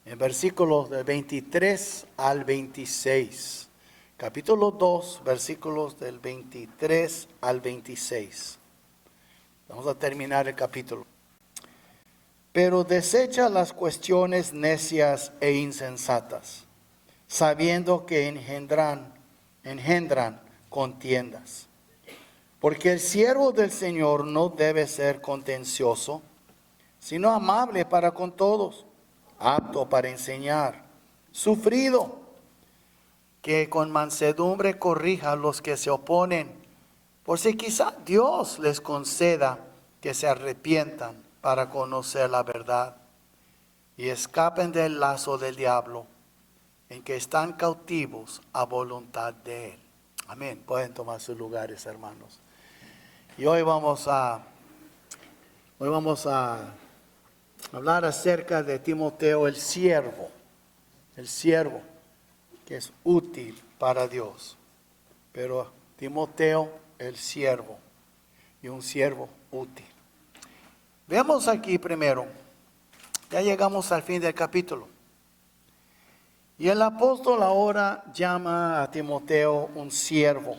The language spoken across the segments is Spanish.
en versículos del 23 al 26. Capítulo 2, versículos del 23 al 26. Vamos a terminar el capítulo. Pero desecha las cuestiones necias e insensatas, sabiendo que engendran contiendas. Porque el siervo del Señor no debe ser contencioso, sino amable para con todos, apto para enseñar, sufrido, que con mansedumbre corrija a los que se oponen, por si quizá Dios les conceda que se arrepientan para conocer la verdad y escapen del lazo del diablo, en que están cautivos a voluntad de él. Amén. Pueden tomar sus lugares, hermanos. Y hoy vamos a hablar acerca de Timoteo, el siervo, que es útil para Dios. Pero Timoteo, el siervo, y un siervo útil. Veamos aquí primero, ya llegamos al fin del capítulo. Y el apóstol ahora llama a Timoteo un siervo.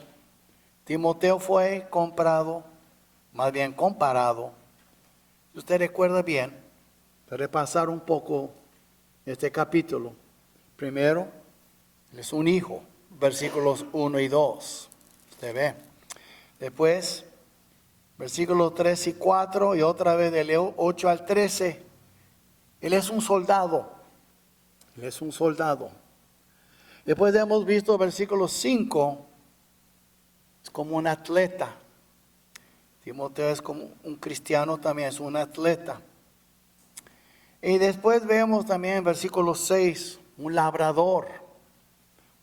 Timoteo fue comparado. Si usted recuerda bien, para repasar un poco este capítulo. Primero, él es un hijo, versículos 1 y 2. Usted ve. Después, versículos 3 y 4, y otra vez del 8 al 13, él es un soldado. Después hemos visto versículo 5, es como un atleta. Timoteo es como un cristiano también, es un atleta. Y después vemos también en versículo 6, un labrador,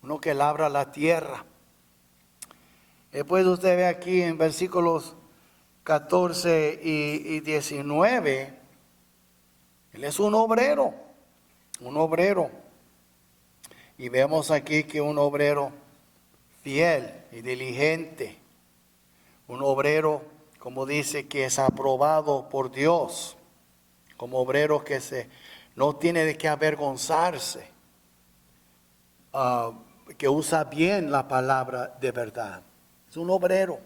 uno que labra la tierra. Después usted ve aquí en versículos 14 y 19, él es un obrero. Y vemos aquí que un obrero fiel y diligente, un obrero, como dice, que es aprobado por Dios, como obrero que no tiene de qué avergonzarse, que usa bien la palabra de verdad. Es un obrero.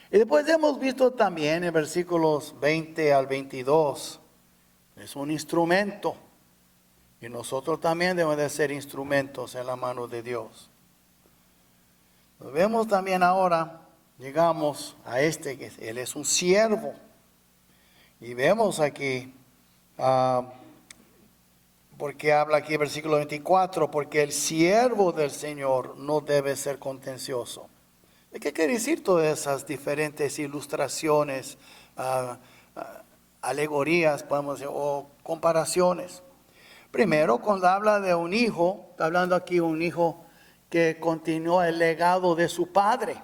Y después hemos visto también en versículos 20 al 22, es un instrumento. Y nosotros también debemos de ser instrumentos en la mano de Dios. Lo vemos también ahora, llegamos a que él es un siervo. Y vemos aquí, porque habla aquí versículo 24, porque el siervo del Señor no debe ser contencioso. ¿Qué quiere decir todas esas diferentes ilustraciones, alegorías, podemos decir, o comparaciones? Primero, cuando habla de un hijo, está hablando aquí de un hijo que continúa el legado de su padre.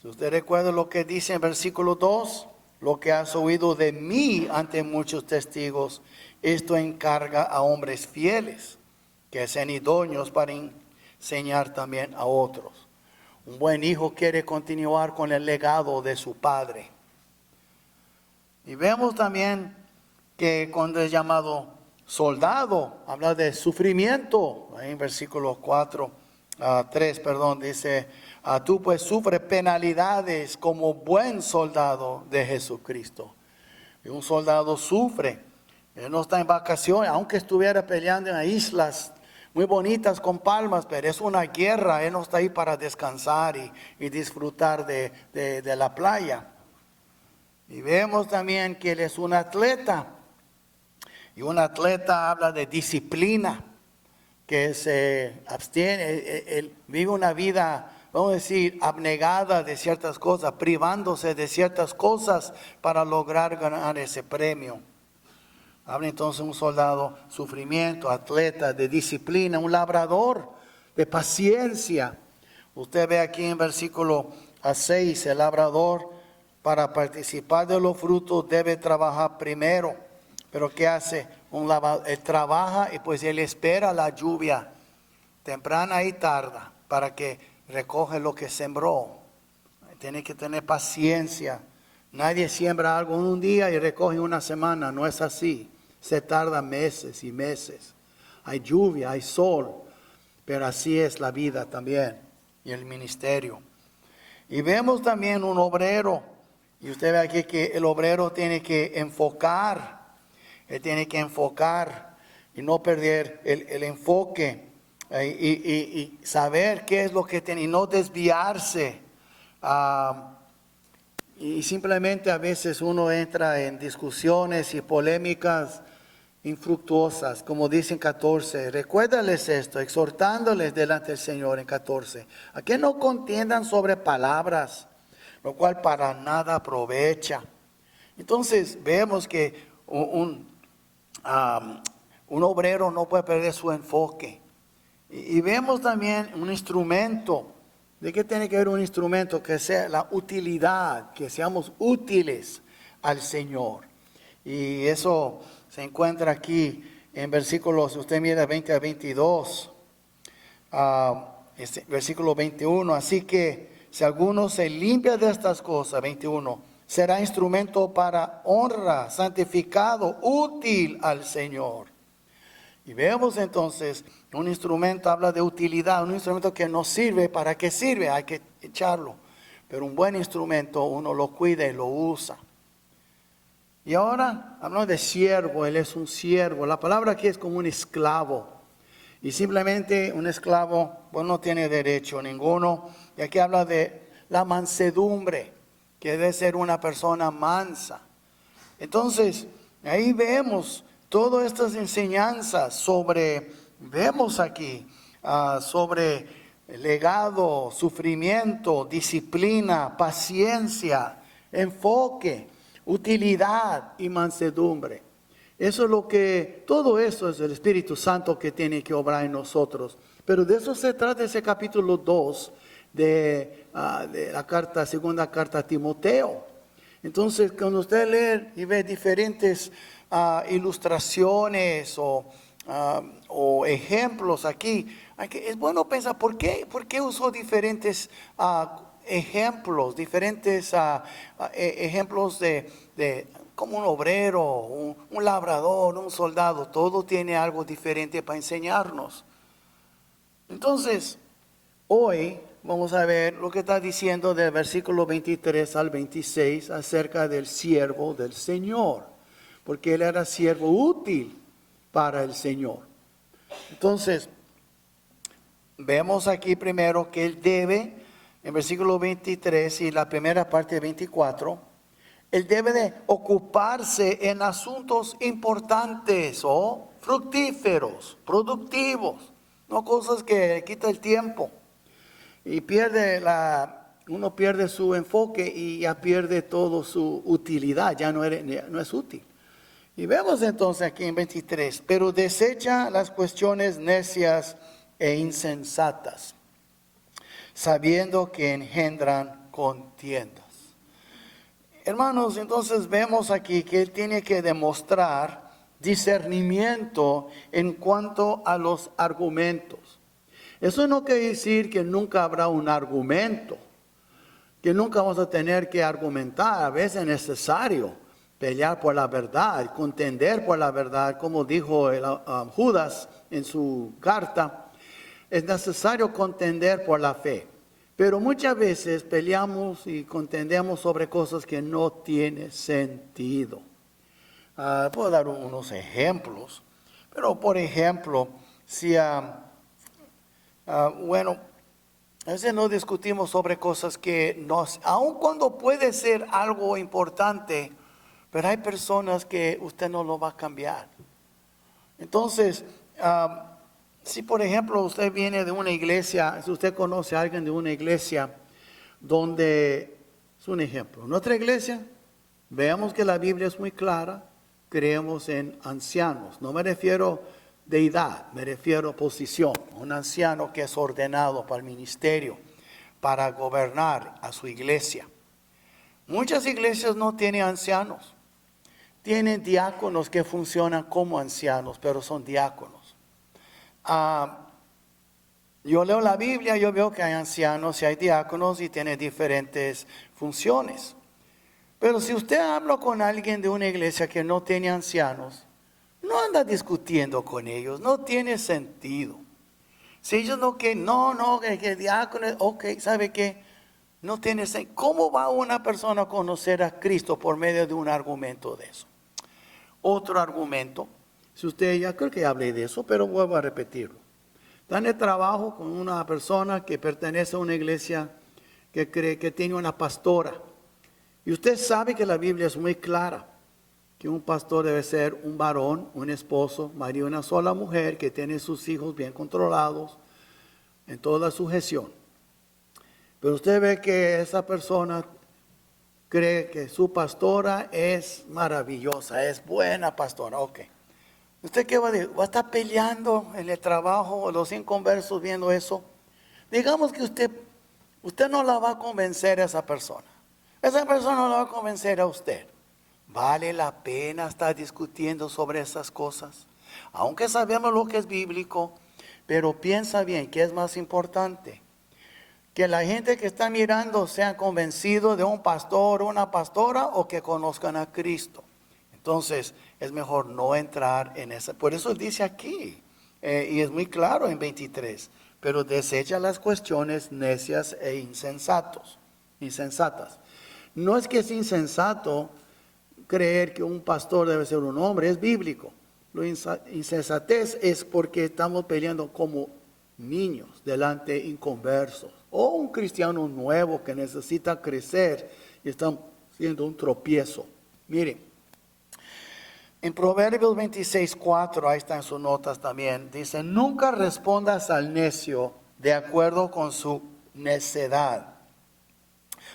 Si usted recuerda lo que dice en versículo 2, lo que has oído de mí ante muchos testigos, esto encarga a hombres fieles, que sean idóneos para enseñar también a otros. Un buen hijo quiere continuar con el legado de su padre. Y vemos también que cuando es llamado soldado, habla de sufrimiento. Ahí en versículo 3, dice, tú pues sufres penalidades como buen soldado de Jesucristo. Y un soldado sufre, él no está en vacaciones, aunque estuviera peleando en islas muy bonitas con palmas, pero es una guerra, él no está ahí para descansar y disfrutar de la playa. Y vemos también que él es un atleta. Y un atleta habla de disciplina, que se abstiene, él vive una vida, vamos a decir, abnegada de ciertas cosas, privándose de ciertas cosas para lograr ganar ese premio. Habla entonces un soldado, sufrimiento, atleta, de disciplina, un labrador, de paciencia. Usted ve aquí en versículo 6, el labrador para participar de los frutos debe trabajar primero. Pero ¿qué hace? Él trabaja y pues él espera la lluvia temprana y tarda para que recoge lo que sembró. Tiene que tener paciencia. Nadie siembra algo en un día y recoge una semana. No es así. Se tarda meses y meses. hay lluvia, hay sol, pero así es la vida también y el ministerio. Y vemos también un obrero, y usted ve aquí que el obrero tiene que enfocar, él tiene que enfocar y no perder el enfoque y saber qué es lo que tiene y no desviarse. Y simplemente a veces uno entra en discusiones y polémicas infructuosas, como dice en 14. Recuérdales esto, exhortándoles delante del Señor en 14, a que no contiendan sobre palabras, lo cual para nada aprovecha. Entonces vemos que un obrero no puede perder su enfoque. Y vemos también un instrumento. ¿De qué tiene que ver un instrumento? Que sea la utilidad, que seamos útiles al Señor. Y eso se encuentra aquí en versículos, usted mira 20 a 22, versículo 21. Así que si alguno se limpia de estas cosas, 21, será instrumento para honra, santificado, útil al Señor. Y vemos entonces, un instrumento habla de utilidad, un instrumento que nos sirve. ¿Para qué sirve? Hay que echarlo. Pero un buen instrumento uno lo cuida y lo usa. Y ahora hablamos de siervo, él es un siervo. La palabra aquí es como un esclavo. Y simplemente un esclavo pues no tiene derecho ninguno. Y aquí habla de la mansedumbre, que debe ser una persona mansa. Entonces, ahí vemos todas estas enseñanzas vemos aquí, sobre legado, sufrimiento, disciplina, paciencia, enfoque, utilidad y mansedumbre. Todo eso es el Espíritu Santo que tiene que obrar en nosotros. Pero de eso se trata ese capítulo 2 de la segunda carta a Timoteo. Entonces, cuando usted lee y ve diferentes ilustraciones o ejemplos aquí, es bueno pensar, ¿por qué usó diferentes ejemplos, ejemplos de como un obrero, un labrador, un soldado? Todo tiene algo diferente para enseñarnos. Entonces, hoy vamos a ver lo que está diciendo del versículo 23 al 26 acerca del siervo del Señor, porque él era siervo útil para el Señor. Entonces, vemos aquí primero que él debe, en versículo 23 y la primera parte de 24, él debe de ocuparse en asuntos importantes o fructíferos, productivos, no cosas que le quitan el tiempo. Y uno pierde su enfoque y ya pierde toda su utilidad, ya no es útil. Y vemos entonces aquí en 23, pero desecha las cuestiones necias e insensatas, sabiendo que engendran contiendas. Hermanos, entonces vemos aquí que él tiene que demostrar discernimiento en cuanto a los argumentos. Eso no quiere decir que nunca habrá un argumento, que nunca vamos a tener que argumentar. A veces es necesario pelear por la verdad, contender por la verdad, como dijo Judas en su carta. Es necesario contender por la fe. Pero muchas veces peleamos y contendemos sobre cosas que no tienen sentido. Puedo dar unos ejemplos, pero por ejemplo, si bueno, a veces no discutimos sobre cosas que aun cuando puede ser algo importante, pero hay personas que usted no lo va a cambiar. Entonces, si por ejemplo usted viene de una iglesia, si usted conoce a alguien de una iglesia donde, es un ejemplo, nuestra iglesia, veamos que la Biblia es muy clara, creemos en ancianos, no me refiero de edad, me refiero a posición, un anciano que es ordenado para el ministerio, para gobernar a su iglesia. Muchas iglesias no tienen ancianos, tienen diáconos que funcionan como ancianos, pero son diáconos. Yo leo la Biblia, yo veo que hay ancianos y hay diáconos y tienen diferentes funciones. Pero si usted habla con alguien de una iglesia que no tiene ancianos, no no anda discutiendo con ellos, no tiene sentido. Si ellos no que que diácono, ok, ¿sabe qué? No tiene sentido. ¿Cómo va una persona a conocer a Cristo por medio de un argumento de eso? Otro argumento, si usted ya creo que hablé de eso, pero vuelvo a repetirlo. Está en el trabajo con una persona que pertenece a una iglesia que cree que tiene una pastora. Y usted sabe que la Biblia es muy clara, que un pastor debe ser un varón, un esposo, marido de una sola mujer, que tiene sus hijos bien controlados, en toda sujeción. Pero usted ve que esa persona cree que su pastora es maravillosa, es buena pastora, ok. ¿Usted qué va a decir? ¿Va a estar peleando en el trabajo, los inconversos viendo eso? Digamos que usted no la va a convencer a esa persona. Esa persona no la va a convencer a usted. ¿Vale la pena estar discutiendo sobre esas cosas? Aunque sabemos lo que es bíblico, pero piensa bien, ¿qué es más importante? Que la gente que está mirando sea convencido de un pastor o una pastora o que conozcan a Cristo. Entonces, es mejor no entrar en esa. Por eso dice aquí, y es muy claro en 23, pero desecha las cuestiones necias e insensatas. No es que es insensato creer que un pastor debe ser un hombre, es bíblico. Lo insensatez es porque estamos peleando como niños delante inconversos o un cristiano nuevo que necesita crecer y está siendo un tropiezo. Miren, en Proverbios 26:4, ahí está en sus notas también, dice: nunca respondas al necio de acuerdo con su necedad,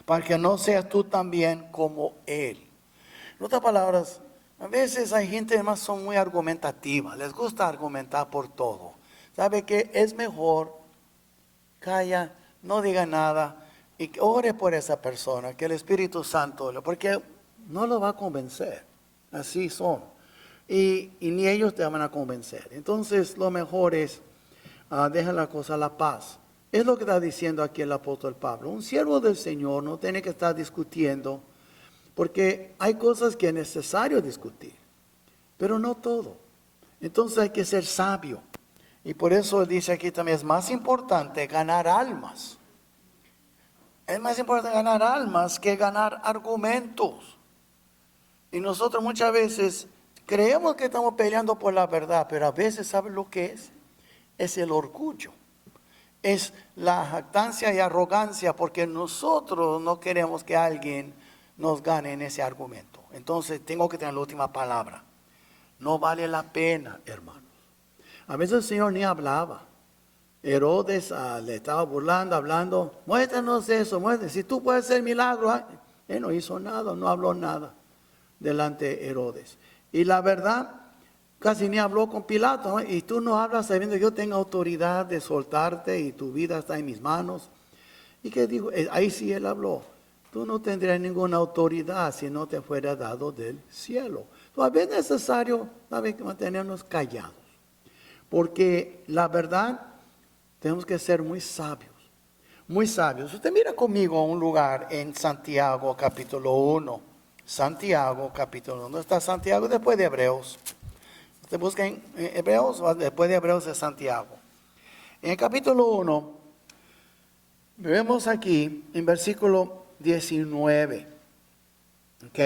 para que no seas tú también como él. En otras palabras, a veces hay gente que más son muy argumentativa, les gusta argumentar por todo. ¿Sabe qué? Es mejor, calla, no diga nada y ore por esa persona, que el Espíritu Santo, porque no lo va a convencer, así son. Y ni ellos te van a convencer. Entonces lo mejor es, deja la cosa a la paz. Es lo que está diciendo aquí el apóstol Pablo. Un siervo del Señor no tiene que estar discutiendo, porque hay cosas que es necesario discutir, pero no todo. Entonces hay que ser sabio. Y por eso dice aquí también, es más importante ganar almas. Es más importante ganar almas que ganar argumentos. Y nosotros muchas veces creemos que estamos peleando por la verdad, pero a veces, ¿saben lo que es? Es el orgullo. Es la jactancia y arrogancia, porque nosotros no queremos que alguien nos gane en ese argumento. Entonces tengo que tener la última palabra. No vale la pena, hermanos. A veces el Señor ni hablaba. Herodes le estaba burlando, hablando: muéstranos eso, muéstranos. Si tú puedes hacer milagros. Él no hizo nada, no habló nada delante de Herodes. Y la verdad, casi ni habló con Pilato, ¿no? Y tú no hablas sabiendo que yo tengo autoridad de soltarte y tu vida está en mis manos. ¿Y qué dijo? Ahí sí él habló. Tú no tendrías ninguna autoridad si no te fuera dado del cielo. Todavía es necesario, ¿sabes?, mantenernos callados. Porque la verdad, tenemos que ser muy sabios. Muy sabios. Usted mira conmigo a un lugar en Santiago capítulo 1. Santiago capítulo 1. ¿Dónde está Santiago? Después de Hebreos. Usted busca en Hebreos, después de Hebreos es Santiago. En el capítulo 1, vemos aquí en versículo 19. ¿Ok?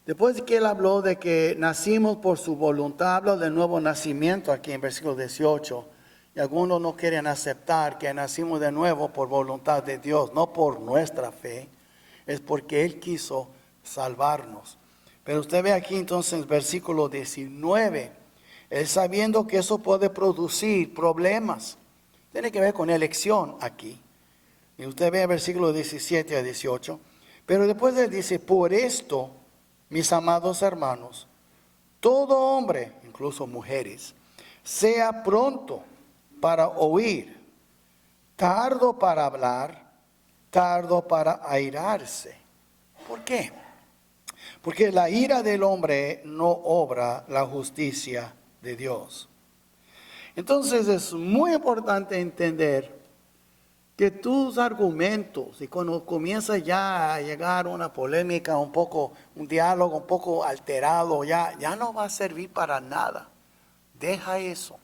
Después de que él habló de que nacimos por su voluntad, habla del nuevo nacimiento aquí en versículo 18. Y algunos no quieren aceptar que nacimos de nuevo por voluntad de Dios, no por nuestra fe. Es porque Él quiso salvarnos. Pero usted ve aquí entonces en el versículo 19, Él sabiendo que eso puede producir problemas. Tiene que ver con elección aquí. Y usted ve el versículo 17 a 18. Pero después Él dice: por esto, mis amados hermanos, todo hombre, incluso mujeres, sea pronto para oír, tardo para hablar, tardo para airarse. ¿Por qué? Porque la ira del hombre no obra la justicia de Dios. Entonces es muy importante entender que tus argumentos, y cuando comienza ya a llegar una polémica, un diálogo un poco alterado, ya no va a servir para nada. Deja eso.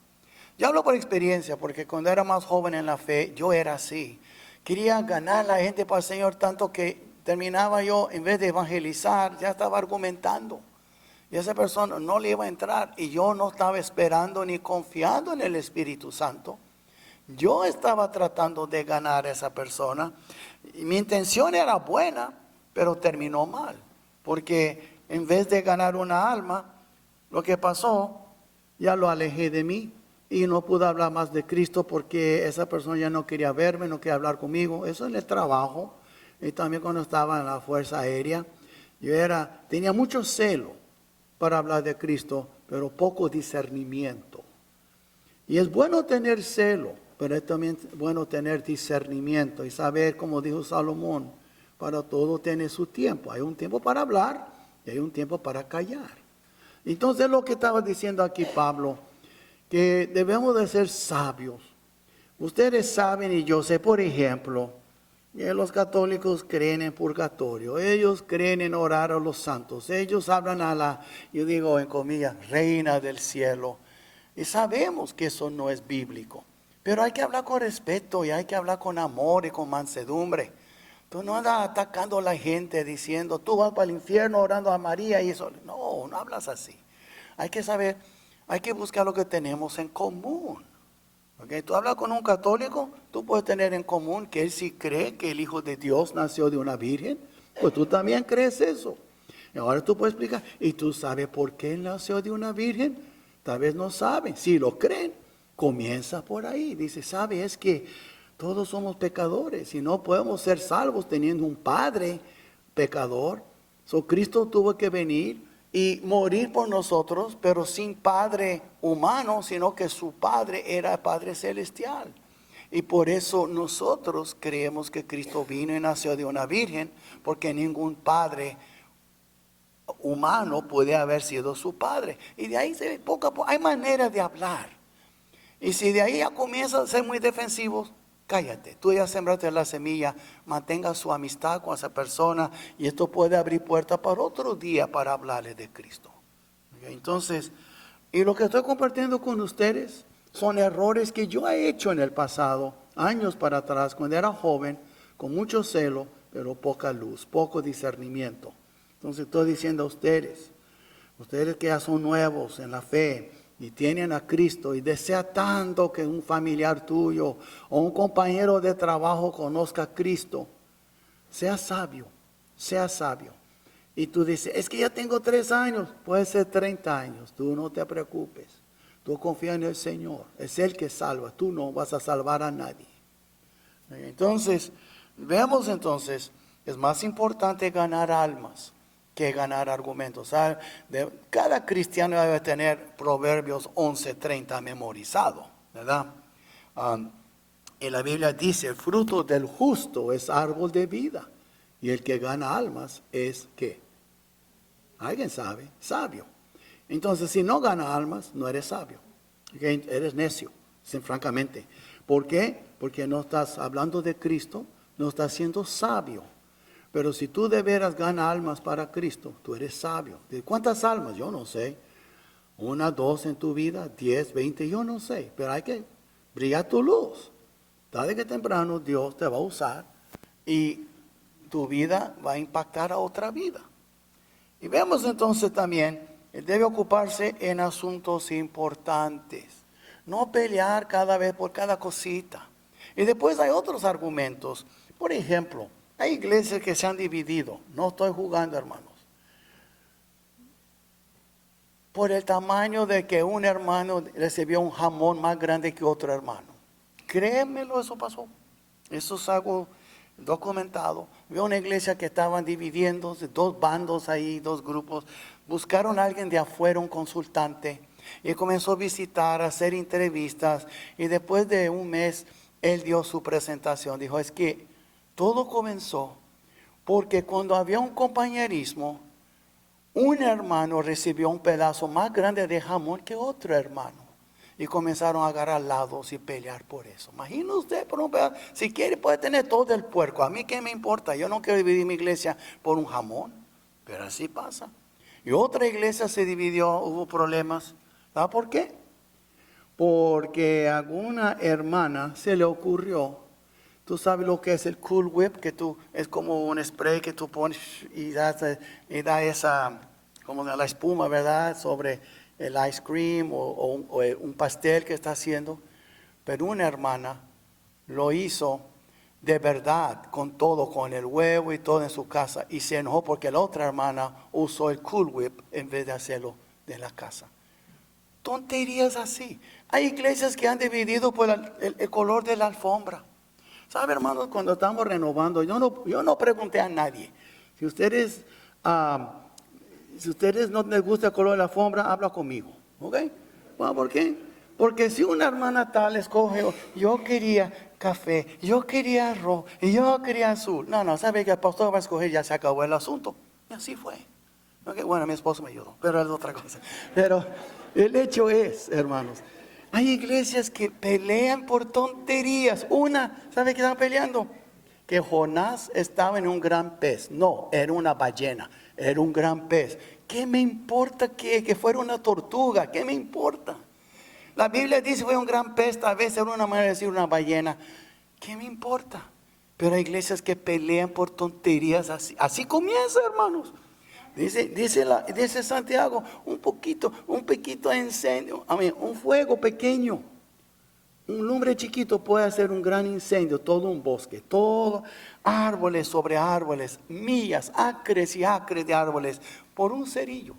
Yo hablo por experiencia, porque cuando era más joven en la fe, yo era así. Quería ganar a la gente para el Señor, tanto que terminaba yo, en vez de evangelizar, ya estaba argumentando. Y esa persona no le iba a entrar. Y yo no estaba esperando ni confiando en el Espíritu Santo. Yo estaba tratando de ganar a esa persona. Y mi intención era buena, pero terminó mal. Porque en vez de ganar una alma, lo que pasó, ya lo alejé de mí. Y no pude hablar más de Cristo porque esa persona ya no quería verme, no quería hablar conmigo. Eso en el trabajo. Y también cuando estaba en la Fuerza Aérea. Tenía mucho celo para hablar de Cristo, pero poco discernimiento. Y es bueno tener celo, pero es también bueno tener discernimiento y saber, como dijo Salomón, para todo tiene su tiempo. Hay un tiempo para hablar y hay un tiempo para callar. Entonces lo que estaba diciendo aquí Pablo, que debemos de ser sabios. Ustedes saben y yo sé, por ejemplo, que los católicos creen en purgatorio, ellos creen en orar a los santos, ellos hablan a la, yo digo en comillas, reina del cielo. Y sabemos que eso no es bíblico. Pero hay que hablar con respeto y hay que hablar con amor y con mansedumbre. Tú no andas atacando a la gente diciendo, tú vas para el infierno orando a María y eso. No, no hablas así. Hay que saber, hay que buscar lo que tenemos en común. ¿Okay? Tú hablas con un católico, tú puedes tener en común que él sí cree que el Hijo de Dios nació de una virgen. Pues tú también crees eso. Y ahora tú puedes explicar, ¿y tú sabes por qué él nació de una virgen? Tal vez no saben. Si lo creen, comienza por ahí. Dice, ¿sabe? Es que todos somos pecadores y no podemos ser salvos teniendo un padre pecador. Cristo tuvo que venir y morir por nosotros, pero sin padre humano, sino que su padre era Padre celestial. Y por eso nosotros creemos que Cristo vino y nació de una virgen, porque ningún padre humano puede haber sido su padre. Y de ahí poco a poco hay maneras de hablar. Y si de ahí ya comienzan a ser muy defensivos, cállate. Tú ya sembraste la semilla, mantenga su amistad con esa persona y esto puede abrir puertas para otro día para hablarles de Cristo. Entonces, y lo que estoy compartiendo con ustedes son errores que yo he hecho en el pasado, años para atrás, cuando era joven, con mucho celo, pero poca luz, poco discernimiento. Entonces estoy diciendo a ustedes que ya son nuevos en la fe y tienen a Cristo y desea tanto que un familiar tuyo o un compañero de trabajo conozca a Cristo, sea sabio, sea sabio. Y tú dices, es que ya tengo 3 años, puede ser 30 años, tú no te preocupes. Tú confía en el Señor, es Él que salva, tú no vas a salvar a nadie. Entonces, veamos entonces, es más importante ganar almas que ganar argumentos. Cada cristiano debe tener Proverbios 11:30 memorizado, ¿verdad? Y la Biblia dice, el fruto del justo es árbol de vida. Y el que gana almas es, ¿qué? ¿Alguien sabe? Sabio. Entonces, si no gana almas, no eres sabio. ¿Okay? Eres necio, francamente. ¿Por qué? Porque no estás hablando de Cristo, no estás siendo sabio. Pero si tú de veras ganas almas para Cristo, tú eres sabio. ¿De cuántas almas? Yo no sé. 1, 2 en tu vida, 10, 20, yo no sé. Pero hay que brillar tu luz. Tarde que temprano Dios te va a usar y tu vida va a impactar a otra vida. Y vemos entonces también, él debe ocuparse en asuntos importantes. No pelear cada vez por cada cosita. Y después hay otros argumentos. Por ejemplo, hay iglesias que se han dividido. No estoy jugando, hermanos. Por el tamaño de que un hermano recibió un jamón más grande que otro hermano. Créemelo, eso pasó. Eso es algo documentado. Veo una iglesia que estaban dividiéndose, 2 bandos ahí, 2 grupos. Buscaron a alguien de afuera, un consultante. Y comenzó a visitar, a hacer entrevistas. Y después de un mes, él dio su presentación. Dijo, es que todo comenzó porque cuando había un compañerismo, un hermano recibió un pedazo más grande de jamón que otro hermano. Y comenzaron a agarrar lados y pelear por eso. Imagina usted por un pedazo. Si quiere puede tener todo el puerco. A mí qué me importa. Yo no quiero dividir mi iglesia por un jamón. Pero así pasa. Y otra iglesia se dividió, hubo problemas. ¿Sabe por qué? porque a alguna hermana se le ocurrió. Tú sabes lo que es el Cool Whip, que es como un spray que tú pones y da esa, como la espuma, ¿verdad? Sobre el ice cream o un pastel que está haciendo. Pero una hermana lo hizo de verdad, con todo, con el huevo y todo en su casa. Y se enojó porque la otra hermana usó el Cool Whip en vez de hacerlo de la casa. Tonterías así. Hay iglesias que han dividido por el color de la alfombra. ¿Sabe, hermanos? Cuando estamos renovando, yo no pregunté a nadie. Si ustedes no les gusta el color de la alfombra, habla conmigo. ¿Ok? Bueno, ¿por qué? Porque si una hermana tal escoge, yo quería café, yo quería arroz, y yo quería azul. No, sabe que el pastor va a escoger, ya se acabó el asunto. Y así fue. Okay, bueno, mi esposo me ayudó, pero es otra cosa. Pero el hecho es, hermanos, hay iglesias que pelean por tonterías. ¿Sabe qué están peleando? Que Jonás estaba en un gran pez. No, era una ballena, era un gran pez. ¿Qué me importa que fuera una tortuga? ¿Qué me importa? La Biblia dice fue un gran pez, tal vez era una manera de decir una ballena. ¿Qué me importa? Pero hay iglesias que pelean por tonterías así. Así comienza, hermanos. Dice Santiago, un poquito de incendio, un fuego pequeño, un lumbre chiquito puede hacer un gran incendio, todo un bosque, todo árboles sobre árboles, millas, acres y acres de árboles, por un cerillo,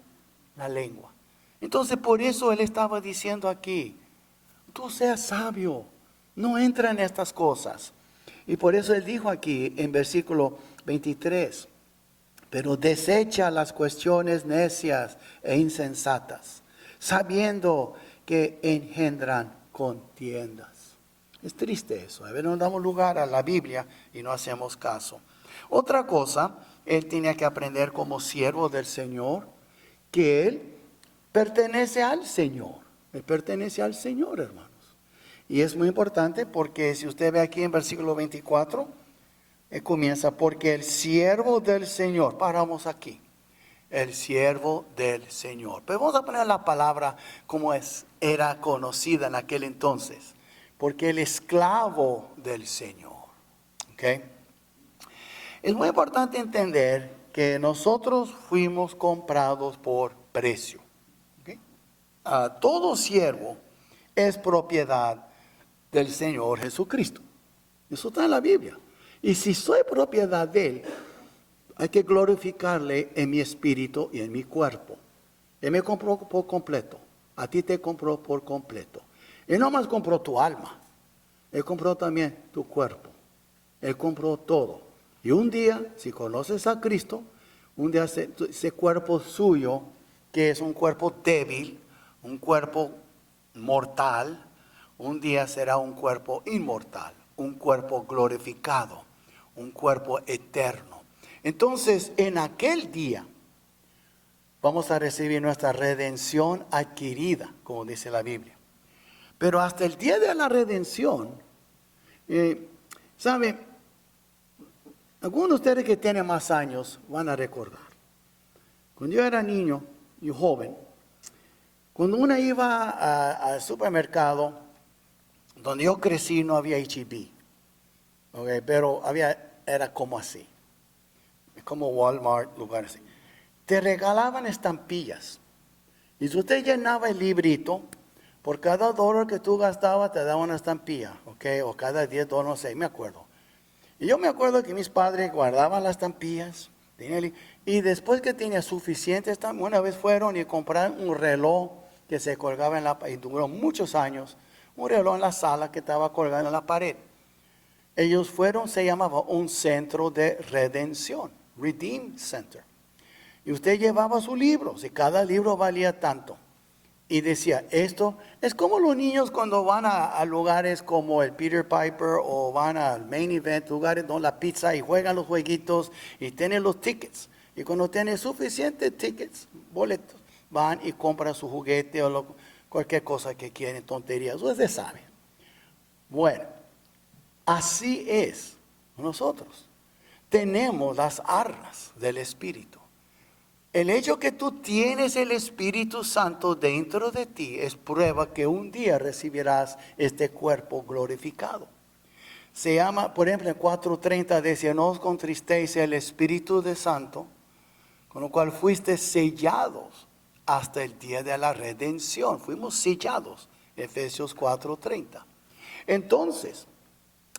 la lengua. Entonces por eso él estaba diciendo aquí, tú seas sabio, no entra en estas cosas. Y por eso él dijo aquí en versículo 23, pero desecha las cuestiones necias e insensatas, sabiendo que engendran contiendas. Es triste eso, a veces no damos lugar a la Biblia y no hacemos caso. Otra cosa, él tenía que aprender como siervo del Señor, que él pertenece al Señor. Él pertenece al Señor, hermanos. Y es muy importante porque si usted ve aquí en versículo 24, comienza, porque el siervo del Señor, paramos aquí, el siervo del Señor. Pero vamos a poner la palabra como era conocida en aquel entonces, porque el esclavo del Señor. ¿Okay? Es muy importante entender que nosotros fuimos comprados por precio. ¿Okay? Todo siervo es propiedad del Señor Jesucristo. Eso está en la Biblia. Y si soy propiedad de Él, hay que glorificarle en mi espíritu y en mi cuerpo. Él me compró por completo. A ti te compró por completo. Él no más compró tu alma. Él compró también tu cuerpo. Él compró todo. Y un día, si conoces a Cristo, un día ese cuerpo suyo, que es un cuerpo débil, un cuerpo mortal, un día será un cuerpo inmortal, un cuerpo glorificado, un cuerpo eterno. Entonces, en aquel día, vamos a recibir nuestra redención adquirida, como dice la Biblia. Pero hasta el día de la redención, ¿sabe? Algunos de ustedes que tienen más años van a recordar. Cuando yo era niño y joven, cuando uno iba al supermercado, donde yo crecí no había H-E-B, okay, pero era como así, como Walmart, lugares así. Te regalaban estampillas. Y si usted llenaba el librito, por cada $1 que tú gastabas te daban una estampilla, okay, o cada $10, no sé, me acuerdo. Y yo me acuerdo que mis padres guardaban las estampillas, y después que tenía suficientes, una vez fueron y compraron un reloj que se colgaba y duró muchos años, un reloj en la sala que estaba colgado en la pared. Ellos fueron, se llamaba un centro de redención, Redeem Center. Y usted llevaba sus libros y cada libro valía tanto. Y decía, esto es como los niños cuando van a lugares como el Peter Piper o van al Main Event, lugares donde la pizza y juegan los jueguitos y tienen los tickets. Y cuando tienen suficientes tickets, boletos, van y compran su juguete o cualquier cosa que quieren, tonterías. Usted sabe. Bueno, así es nosotros. Tenemos las armas del Espíritu. El hecho que tú tienes el Espíritu Santo dentro de ti es prueba que un día recibirás este cuerpo glorificado. Se llama, por ejemplo, en 4:30 dice, no os contristéis el Espíritu de Santo, con lo cual fuiste sellados hasta el día de la redención. Fuimos sellados, Efesios 4:30. Entonces,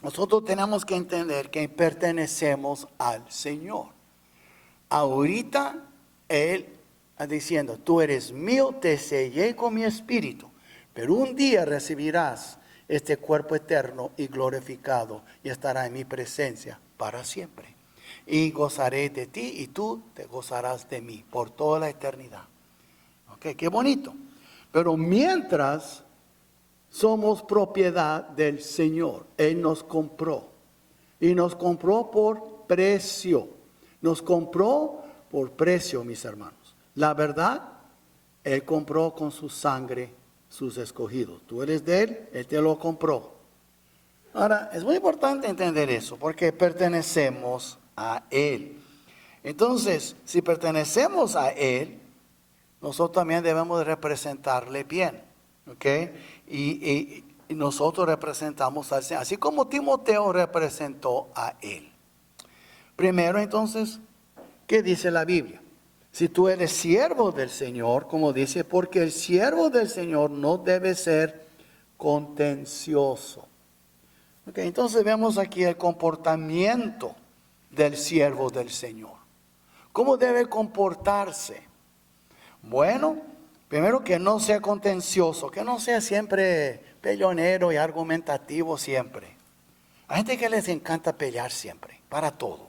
nosotros tenemos que entender que pertenecemos al Señor. Ahorita Él está diciendo, tú eres mío, te sellé con mi espíritu, pero un día recibirás este cuerpo eterno y glorificado y estará en mi presencia para siempre. Y gozaré de ti y tú te gozarás de mí por toda la eternidad. Ok, qué bonito. Pero mientras somos propiedad del Señor, Él nos compró. Y nos compró por precio. Nos compró por precio, mis hermanos. La verdad, Él compró con su sangre sus escogidos. Tú eres de Él, Él te lo compró. Ahora, es muy importante entender eso, porque pertenecemos a Él. Entonces, si pertenecemos a Él, nosotros también debemos representarle bien. ¿Ok? Y nosotros representamos al Señor, así como Timoteo representó a Él. Primero, entonces, ¿qué dice la Biblia? Si tú eres siervo del Señor, como dice, porque el siervo del Señor no debe ser contencioso. Ok, entonces vemos aquí el comportamiento del siervo del Señor. ¿Cómo debe comportarse? Bueno, primero que no sea contencioso, que no sea siempre peleonero y argumentativo siempre. Hay gente que les encanta pelear siempre, para todo.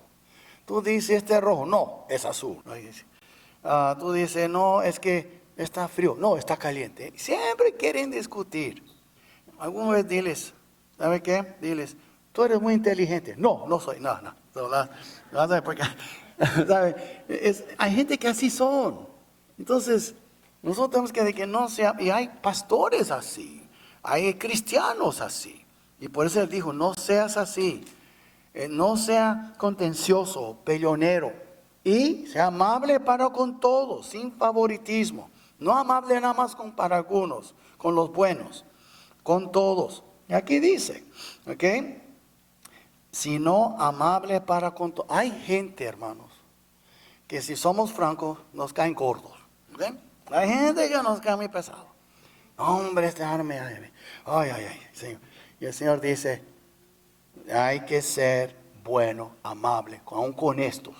Tú dices, este es rojo, no, es azul. Tú dices, no, es que está frío, no, está caliente. Siempre quieren discutir. Alguna vez diles, ¿sabe qué? Diles, tú eres muy inteligente. No, no soy, no. Porque, ¿sabe? Hay gente que así son. Entonces, nosotros tenemos que decir que no sea, y hay pastores así, hay cristianos así. Y por eso él dijo, no seas así, no sea contencioso, peleonero, y sea amable para con todos, sin favoritismo. No amable nada más para algunos, con los buenos, con todos. Y aquí dice, ¿ok? Sino amable para con todos. Hay gente, hermanos, que si somos francos, nos caen gordos. ¿Okay? Hay gente que nos cae muy pesado. Hombre, ay, Señor. Y el Señor dice, hay que ser bueno, amable, aún con estos.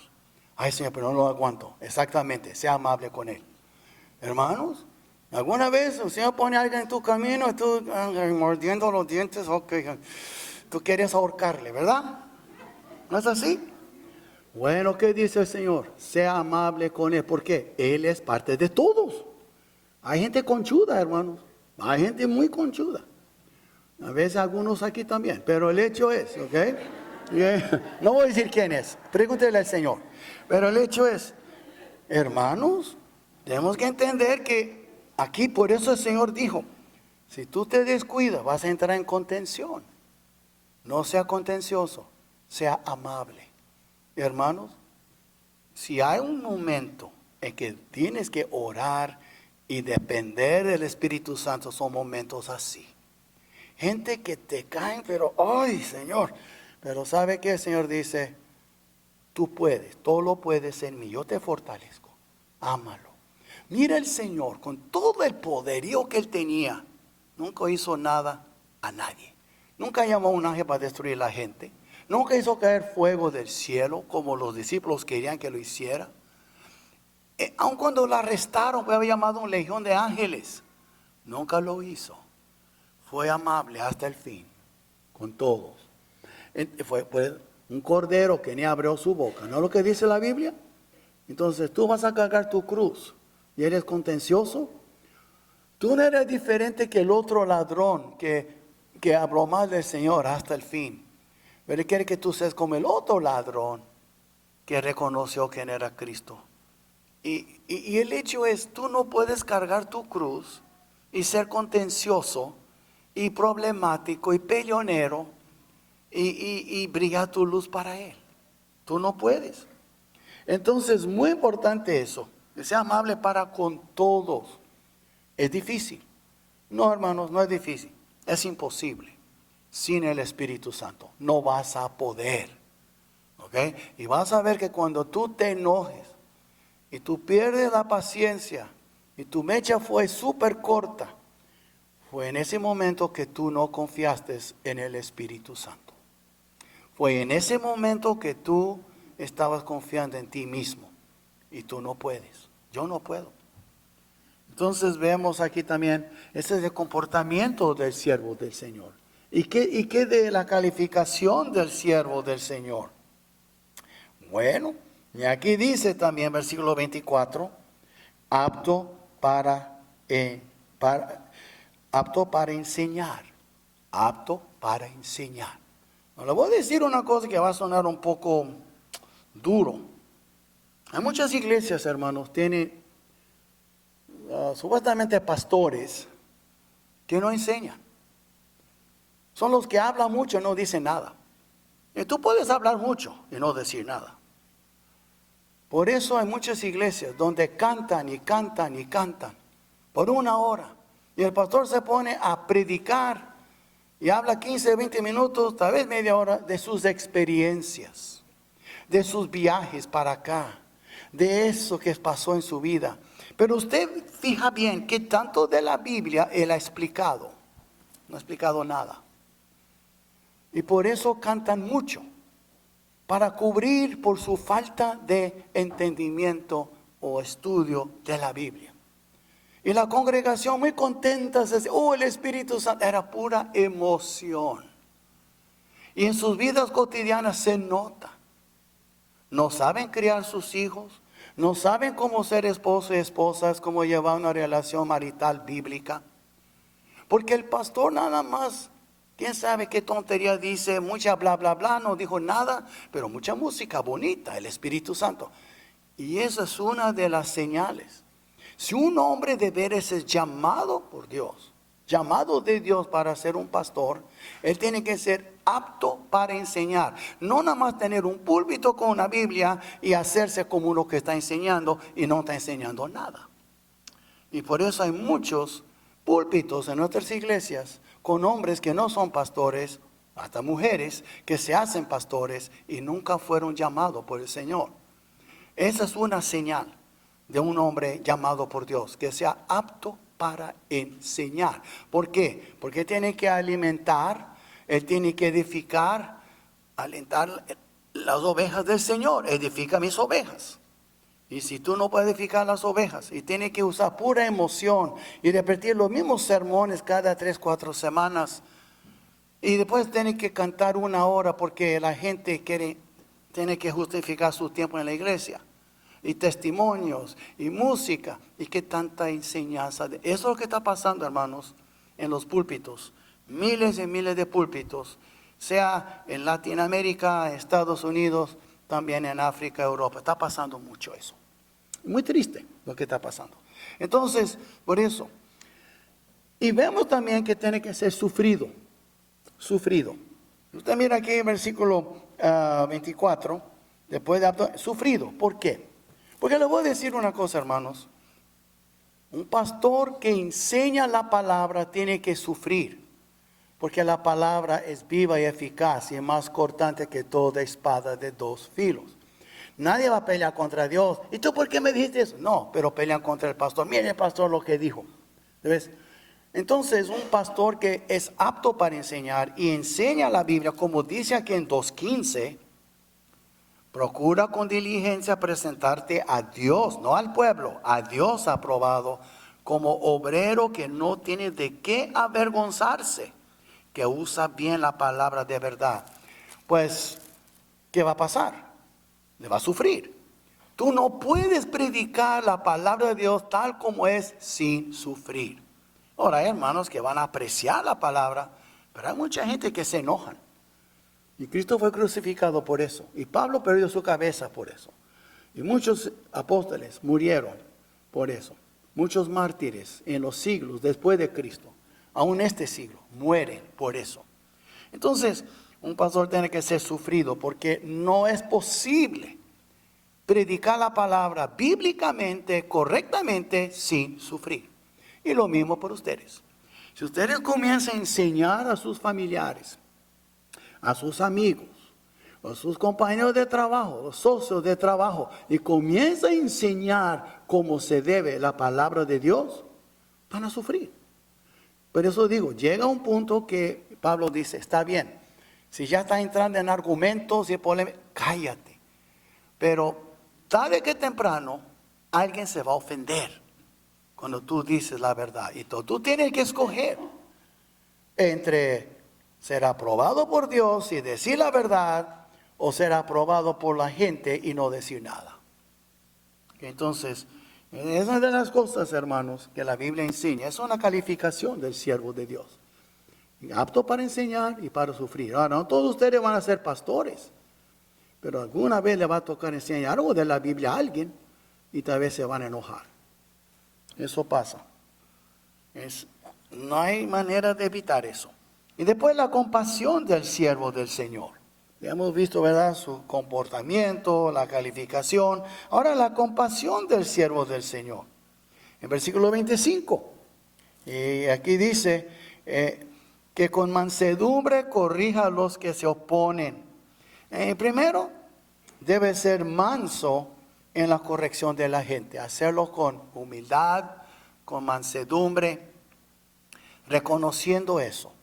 Ay, Señor, pero no lo aguanto. Exactamente, sea amable con él. Hermanos, alguna vez el Señor pone a alguien en tu camino y tú mordiendo los dientes, ok, tú quieres ahorcarle, ¿verdad? ¿No es así? Bueno, ¿qué dice el Señor? Sea amable con él, porque Él es parte de todos. Hay gente conchuda, hermanos. Hay gente muy conchuda. A veces algunos aquí también. Pero el hecho es, ¿ok? No voy a decir quién es. Pregúntele al Señor. Pero el hecho es, hermanos, tenemos que entender que aquí por eso el Señor dijo, si tú te descuidas vas a entrar en contención. No sea contencioso, sea amable. Hermanos, si hay un momento en que tienes que orar y depender del Espíritu Santo, son momentos así. Gente que te caen, pero, ay, Señor. Pero ¿sabe qué? El Señor dice, tú puedes, todo lo puedes en mí, yo te fortalezco. Ámalo. Mira el Señor, con todo el poderío que Él tenía, nunca hizo nada a nadie. Nunca llamó a un ángel para destruir a la gente. Nunca hizo caer fuego del cielo, como los discípulos querían que lo hiciera. Aun cuando lo arrestaron, pues había llamado a una legión de ángeles. Nunca lo hizo. Fue amable hasta el fin, con todos. Fue un cordero que ni abrió su boca. ¿No es lo que dice la Biblia? Entonces tú vas a cargar tu cruz y eres contencioso. Tú no eres diferente que el otro ladrón que habló mal del Señor hasta el fin. Pero Él quiere que tú seas como el otro ladrón que reconoció quién era Cristo. Y el hecho es, tú no puedes cargar tu cruz y ser contencioso y problemático y peleonero y brillar tu luz para Él. Tú no puedes. Entonces, muy importante eso. que sea amable para con todos. Es difícil. No, hermanos, no es difícil. Es imposible. Sin el Espíritu Santo no vas a poder. ¿Ok? Y vas a ver que cuando tú te enojes y tú pierdes la paciencia y tu mecha fue súper corta, fue en ese momento que tú no confiaste en el Espíritu Santo. Fue en ese momento que tú estabas confiando en ti mismo. Y tú no puedes. Yo no puedo. Entonces vemos aquí también, ese es el comportamiento del siervo del Señor. ¿Y qué de la calificación del siervo del Señor? Bueno, y aquí dice también, versículo 24, apto para enseñar. Apto para enseñar. Le voy a decir una cosa que va a sonar un poco duro. Hay muchas iglesias, hermanos, tienen supuestamente pastores que no enseñan. Son los que hablan mucho y no dicen nada. Y tú puedes hablar mucho y no decir nada. Por eso hay muchas iglesias donde cantan y cantan y cantan por 1 hora. Y el pastor se pone a predicar y habla 15, 20 minutos, tal vez media hora, de sus experiencias, de sus viajes para acá, de eso que pasó en su vida. Pero usted fija bien que tanto de la Biblia él ha explicado. No ha explicado nada. Y por eso cantan mucho, para cubrir por su falta de entendimiento o estudio de la Biblia. Y la congregación muy contenta se dice, el Espíritu Santo, era pura emoción. Y en sus vidas cotidianas se nota. No saben criar sus hijos, no saben cómo ser esposo y esposas, cómo llevar una relación marital bíblica. Porque el pastor nada más, quién sabe qué tontería dice, mucha bla bla bla, no dijo nada, pero mucha música bonita, el Espíritu Santo. Y esa es una de las señales. Si un hombre de veras es llamado por Dios, llamado de Dios para ser un pastor, él tiene que ser apto para enseñar. No nada más tener un púlpito con una Biblia y hacerse como uno que está enseñando y no está enseñando nada. Y por eso hay muchos púlpitos en nuestras iglesias con hombres que no son pastores, hasta mujeres que se hacen pastores y nunca fueron llamados por el Señor. Esa es una señal de un hombre llamado por Dios, que sea apto para enseñar. ¿Por qué? Porque tiene que alimentar, él tiene que edificar, alentar las ovejas del Señor. Edifica mis ovejas. Y si tú no puedes edificar las ovejas y tienes que usar pura emoción y repetir los mismos sermones cada 3, 4 semanas y después tienes que cantar 1 hora porque la gente tiene que justificar su tiempo en la iglesia, y testimonios y música y qué tanta enseñanza. Eso es lo que está pasando, hermanos, en los púlpitos. Miles y miles de púlpitos, sea en Latinoamérica, Estados Unidos, también en África, Europa. Está pasando mucho eso. Muy triste lo que está pasando. Entonces, por eso. Y vemos también que tiene que ser sufrido. Sufrido. Usted mira aquí en versículo 24, después de sufrido. ¿Por qué? Porque le voy a decir una cosa, hermanos. Un pastor que enseña la palabra tiene que sufrir. Porque la palabra es viva y eficaz y es más cortante que toda espada de 2 filos. Nadie va a pelear contra Dios. ¿Y tú por qué me dijiste eso? No, pero pelean contra el pastor. Mire el pastor lo que dijo. ¿Ves? Entonces, un pastor que es apto para enseñar y enseña la Biblia, como dice aquí en 2:15, procura con diligencia presentarte a Dios, no al pueblo, a Dios aprobado, como obrero que no tiene de qué avergonzarse, que usa bien la palabra de verdad. Pues, ¿qué va a pasar? Le va a sufrir. Tú no puedes predicar la palabra de Dios tal como es sin sufrir. Ahora hay hermanos que van a apreciar la palabra, pero hay mucha gente que se enojan. Y Cristo fue crucificado por eso. Y Pablo perdió su cabeza por eso. Y muchos apóstoles murieron por eso. Muchos mártires en los siglos después de Cristo, aún este siglo, mueren por eso. Entonces, un pastor tiene que ser sufrido porque no es posible predicar la palabra bíblicamente, correctamente, sin sufrir. Y lo mismo por ustedes. Si ustedes comienzan a enseñar a sus familiares, a sus amigos, a sus compañeros de trabajo, los socios de trabajo, y comienzan a enseñar cómo se debe la palabra de Dios, van a sufrir. Por eso digo, llega un punto que Pablo dice, está bien, si ya está entrando en argumentos y polémicas, cállate. Pero tarde que temprano, alguien se va a ofender cuando tú dices la verdad. Y tú tienes que escoger entre ser aprobado por Dios y decir la verdad, o ser aprobado por la gente y no decir nada. Entonces, esa es una de las cosas, hermanos, que la Biblia enseña. Es una calificación del siervo de Dios. Apto para enseñar y para sufrir. Ahora, no todos ustedes van a ser pastores, pero alguna vez le va a tocar enseñar algo de la Biblia a alguien y tal vez se van a enojar. Eso pasa. No hay manera de evitar eso. Y después la compasión del siervo del Señor. Ya hemos visto, ¿verdad?, su comportamiento, la calificación. Ahora la compasión del siervo del Señor. En versículo 25. Y aquí dice que con mansedumbre corrija a los que se oponen. Primero, debe ser manso en la corrección de la gente. Hacerlo con humildad, con mansedumbre, reconociendo eso.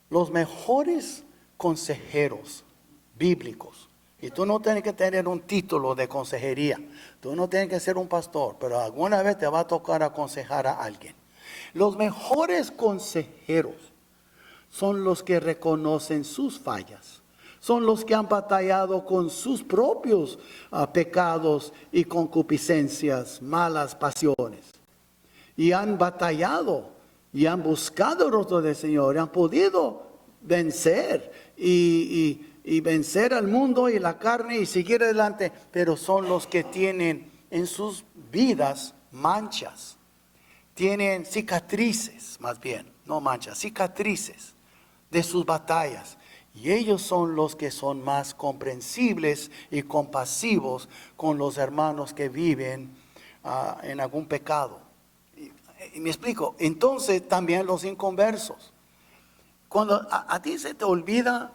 Los mejores consejeros bíblicos, y tú no tienes que tener un título de consejería, tú no tienes que ser un pastor, pero alguna vez te va a tocar aconsejar a alguien. Los mejores consejeros son los que reconocen sus fallas, son los que han batallado con sus propios pecados y concupiscencias, malas pasiones, y han batallado y han buscado el rostro del Señor, y han podido vencer y vencer al mundo y la carne y seguir adelante, pero son los que tienen en sus vidas manchas, tienen cicatrices, más bien, no manchas, cicatrices de sus batallas. Y ellos son los que son más comprensibles y compasivos con los hermanos que viven en algún pecado. Y me explico, entonces también los inconversos. Cuando a ti se te olvida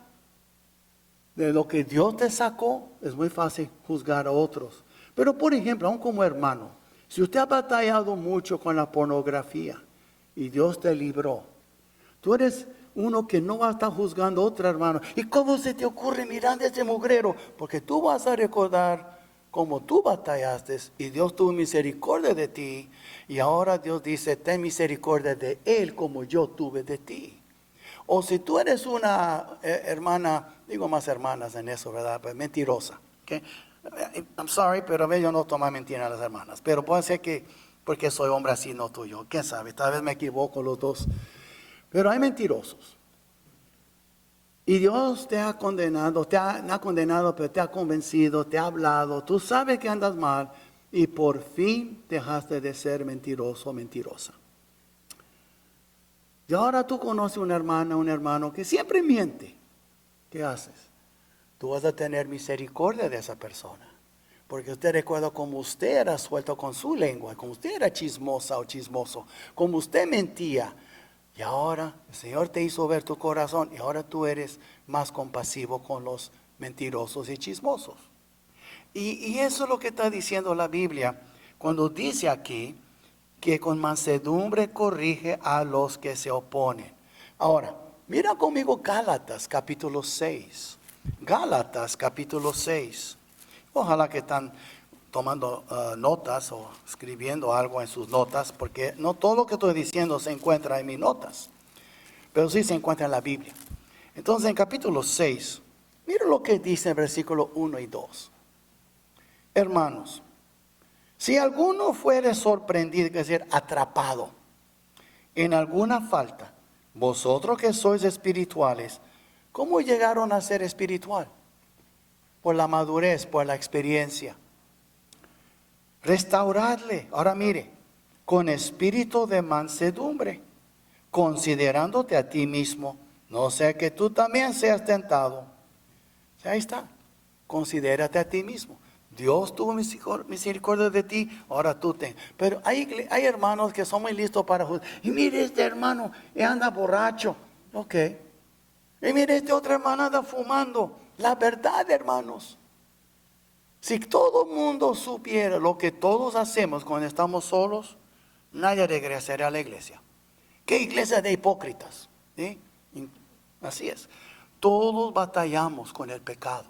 de lo que Dios te sacó, es muy fácil juzgar a otros. Pero por ejemplo, aún como hermano, si usted ha batallado mucho con la pornografía y Dios te libró, tú eres uno que no va a estar juzgando a otro hermano. ¿Y cómo se te ocurre mirar ese mugrero? Porque tú vas a recordar cómo tú batallaste y Dios tuvo misericordia de ti. Y ahora Dios dice, ten misericordia de él como yo tuve de ti. O si tú eres una hermana, digo más hermanas en eso, ¿verdad? Pues mentirosa. ¿Okay? I'm sorry, pero yo no tomo mentira a las hermanas. Pero puede ser que porque soy hombre así, no tuyo. ¿Quién sabe? Tal vez me equivoco los dos. Pero hay mentirosos. Y Dios te ha condenado, no ha condenado, pero te ha convencido, te ha hablado. Tú sabes que andas mal y por fin dejaste de ser mentiroso o mentirosa. Y ahora tú conoces una hermana, un hermano que siempre miente. ¿Qué haces? Tú vas a tener misericordia de esa persona. Porque usted recuerda cómo usted era suelto con su lengua, como usted era chismosa o chismoso, como usted mentía. Y ahora el Señor te hizo ver tu corazón y ahora tú eres más compasivo con los mentirosos y chismosos. Y eso es lo que está diciendo la Biblia cuando dice aquí que con mansedumbre corrige a los que se oponen. Ahora, mira conmigo Gálatas capítulo 6. Gálatas capítulo 6. Ojalá que están tomando notas o escribiendo algo en sus notas, porque no todo lo que estoy diciendo se encuentra en mis notas, pero sí se encuentra en la Biblia. Entonces en capítulo 6, mira lo que dice en versículos 1 y 2. Hermanos, si alguno fuere sorprendido, es decir, atrapado en alguna falta, vosotros que sois espirituales, ¿cómo llegaron a ser espiritual? Por la madurez, por la experiencia. Restauradle, ahora mire, con espíritu de mansedumbre, considerándote a ti mismo, no sea que tú también seas tentado. Ahí está, considérate a ti mismo. Dios tuvo misericordia de ti, ahora tú ten. Pero hay hermanos que son muy listos para juzgar. Y mire este hermano, anda borracho. Ok. Y mire este otro hermano anda fumando. La verdad, hermanos. Si todo el mundo supiera lo que todos hacemos cuando estamos solos, nadie regresaría a la iglesia. ¿Qué iglesia de hipócritas? ¿Sí? Así es. Todos batallamos con el pecado.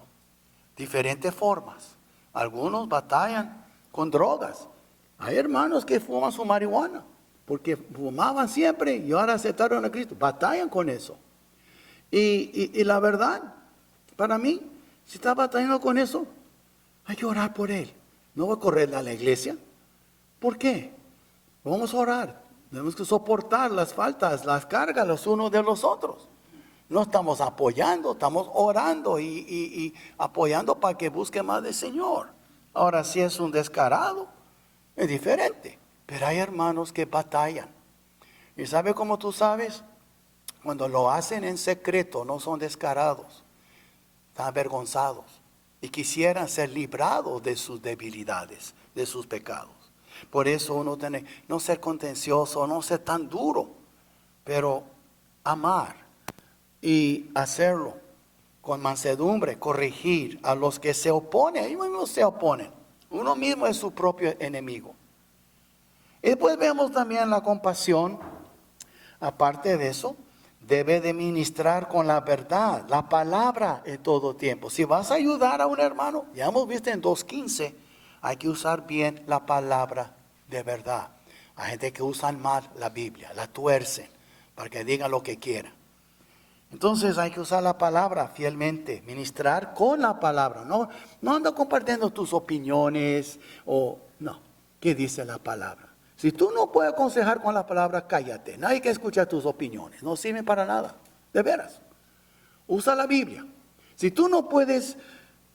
Diferentes formas. Algunos batallan con drogas. Hay hermanos que fuman su marihuana. Porque fumaban siempre y ahora aceptaron a Cristo. Batallan con eso. Y la verdad, para mí, si está batallando con eso, hay que orar por él. No va a correr a la iglesia. ¿Por qué? Vamos a orar. Tenemos que soportar las faltas, las cargas los unos de los otros. No estamos apoyando, estamos orando y apoyando para que busque más del Señor. Ahora, si es un descarado, es diferente. Pero hay hermanos que batallan. ¿Y sabe cómo tú sabes? Cuando lo hacen en secreto, no son descarados, están avergonzados y quisieran ser librados de sus debilidades, de sus pecados. Por eso uno tiene no ser contencioso, no ser tan duro, pero amar y hacerlo con mansedumbre, corregir a los que se oponen. Ellos mismos se oponen. Uno mismo es su propio enemigo. Y después vemos también la compasión. Aparte de eso, debe de ministrar con la verdad, la palabra en todo tiempo. Si vas a ayudar a un hermano, ya hemos visto en 2:15, hay que usar bien la palabra de verdad. Hay gente que usa mal la Biblia, la tuercen para que digan lo que quieran. Entonces hay que usar la palabra fielmente, ministrar con la palabra. No ando compartiendo tus opiniones o no. ¿Qué dice la palabra? Si tú no puedes aconsejar con la palabra, cállate. Nadie que escucha tus opiniones. No sirven para nada. De veras. Usa la Biblia. Si tú no puedes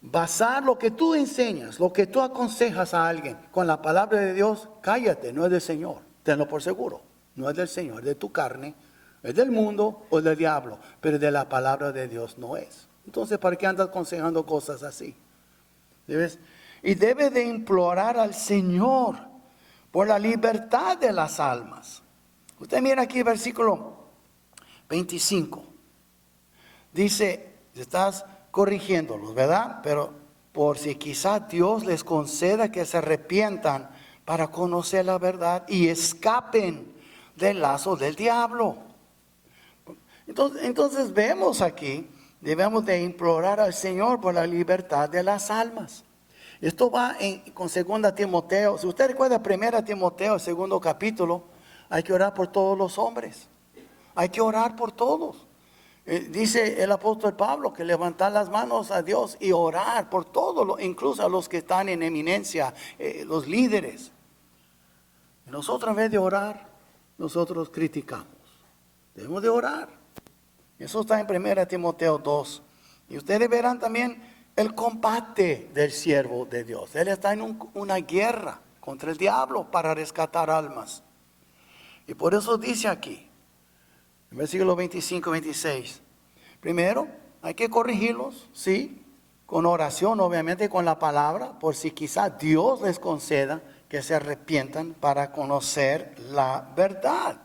basar lo que tú enseñas, lo que tú aconsejas a alguien con la palabra de Dios, cállate. No es del Señor. Tenlo por seguro. No es del Señor, es de tu carne. Es del mundo o del diablo. Pero de la palabra de Dios no es. Entonces, ¿para qué andas aconsejando cosas así? ¿Debes? Y debe de implorar al Señor por la libertad de las almas. Usted mira aquí versículo 25. Dice, estás corrigiéndolos, ¿verdad? Pero por si quizá Dios les conceda que se arrepientan para conocer la verdad y escapen del lazo del diablo. Entonces vemos aquí, debemos de implorar al Señor por la libertad de las almas. Esto va con 2 Timoteo. Si usted recuerda 1 Timoteo, 2 capítulo, hay que orar por todos los hombres. Hay que orar por todos. Dice el apóstol Pablo que levantar las manos a Dios y orar por todos, incluso a los que están en eminencia, los líderes. Nosotros en vez de orar, nosotros criticamos. Debemos de orar. Eso está en 1 Timoteo 2. Y ustedes verán también el combate del siervo de Dios. Él está en una guerra contra el diablo para rescatar almas. Y por eso dice aquí, en versículo 25-26, primero hay que corregirlos, sí, con oración, obviamente con la palabra, por si quizá Dios les conceda que se arrepientan para conocer la verdad.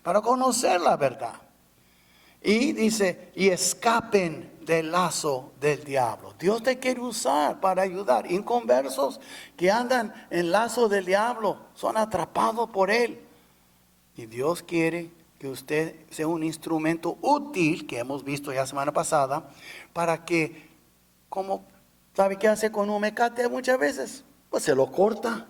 Para conocer la verdad. Y dice, y escapen del lazo del diablo. Dios te quiere usar para ayudar. Inconversos que andan en lazo del diablo son atrapados por él. Y Dios quiere que usted sea un instrumento útil, que hemos visto ya semana pasada, para que, como, ¿sabe qué hace con un mecate muchas veces? Pues se lo corta.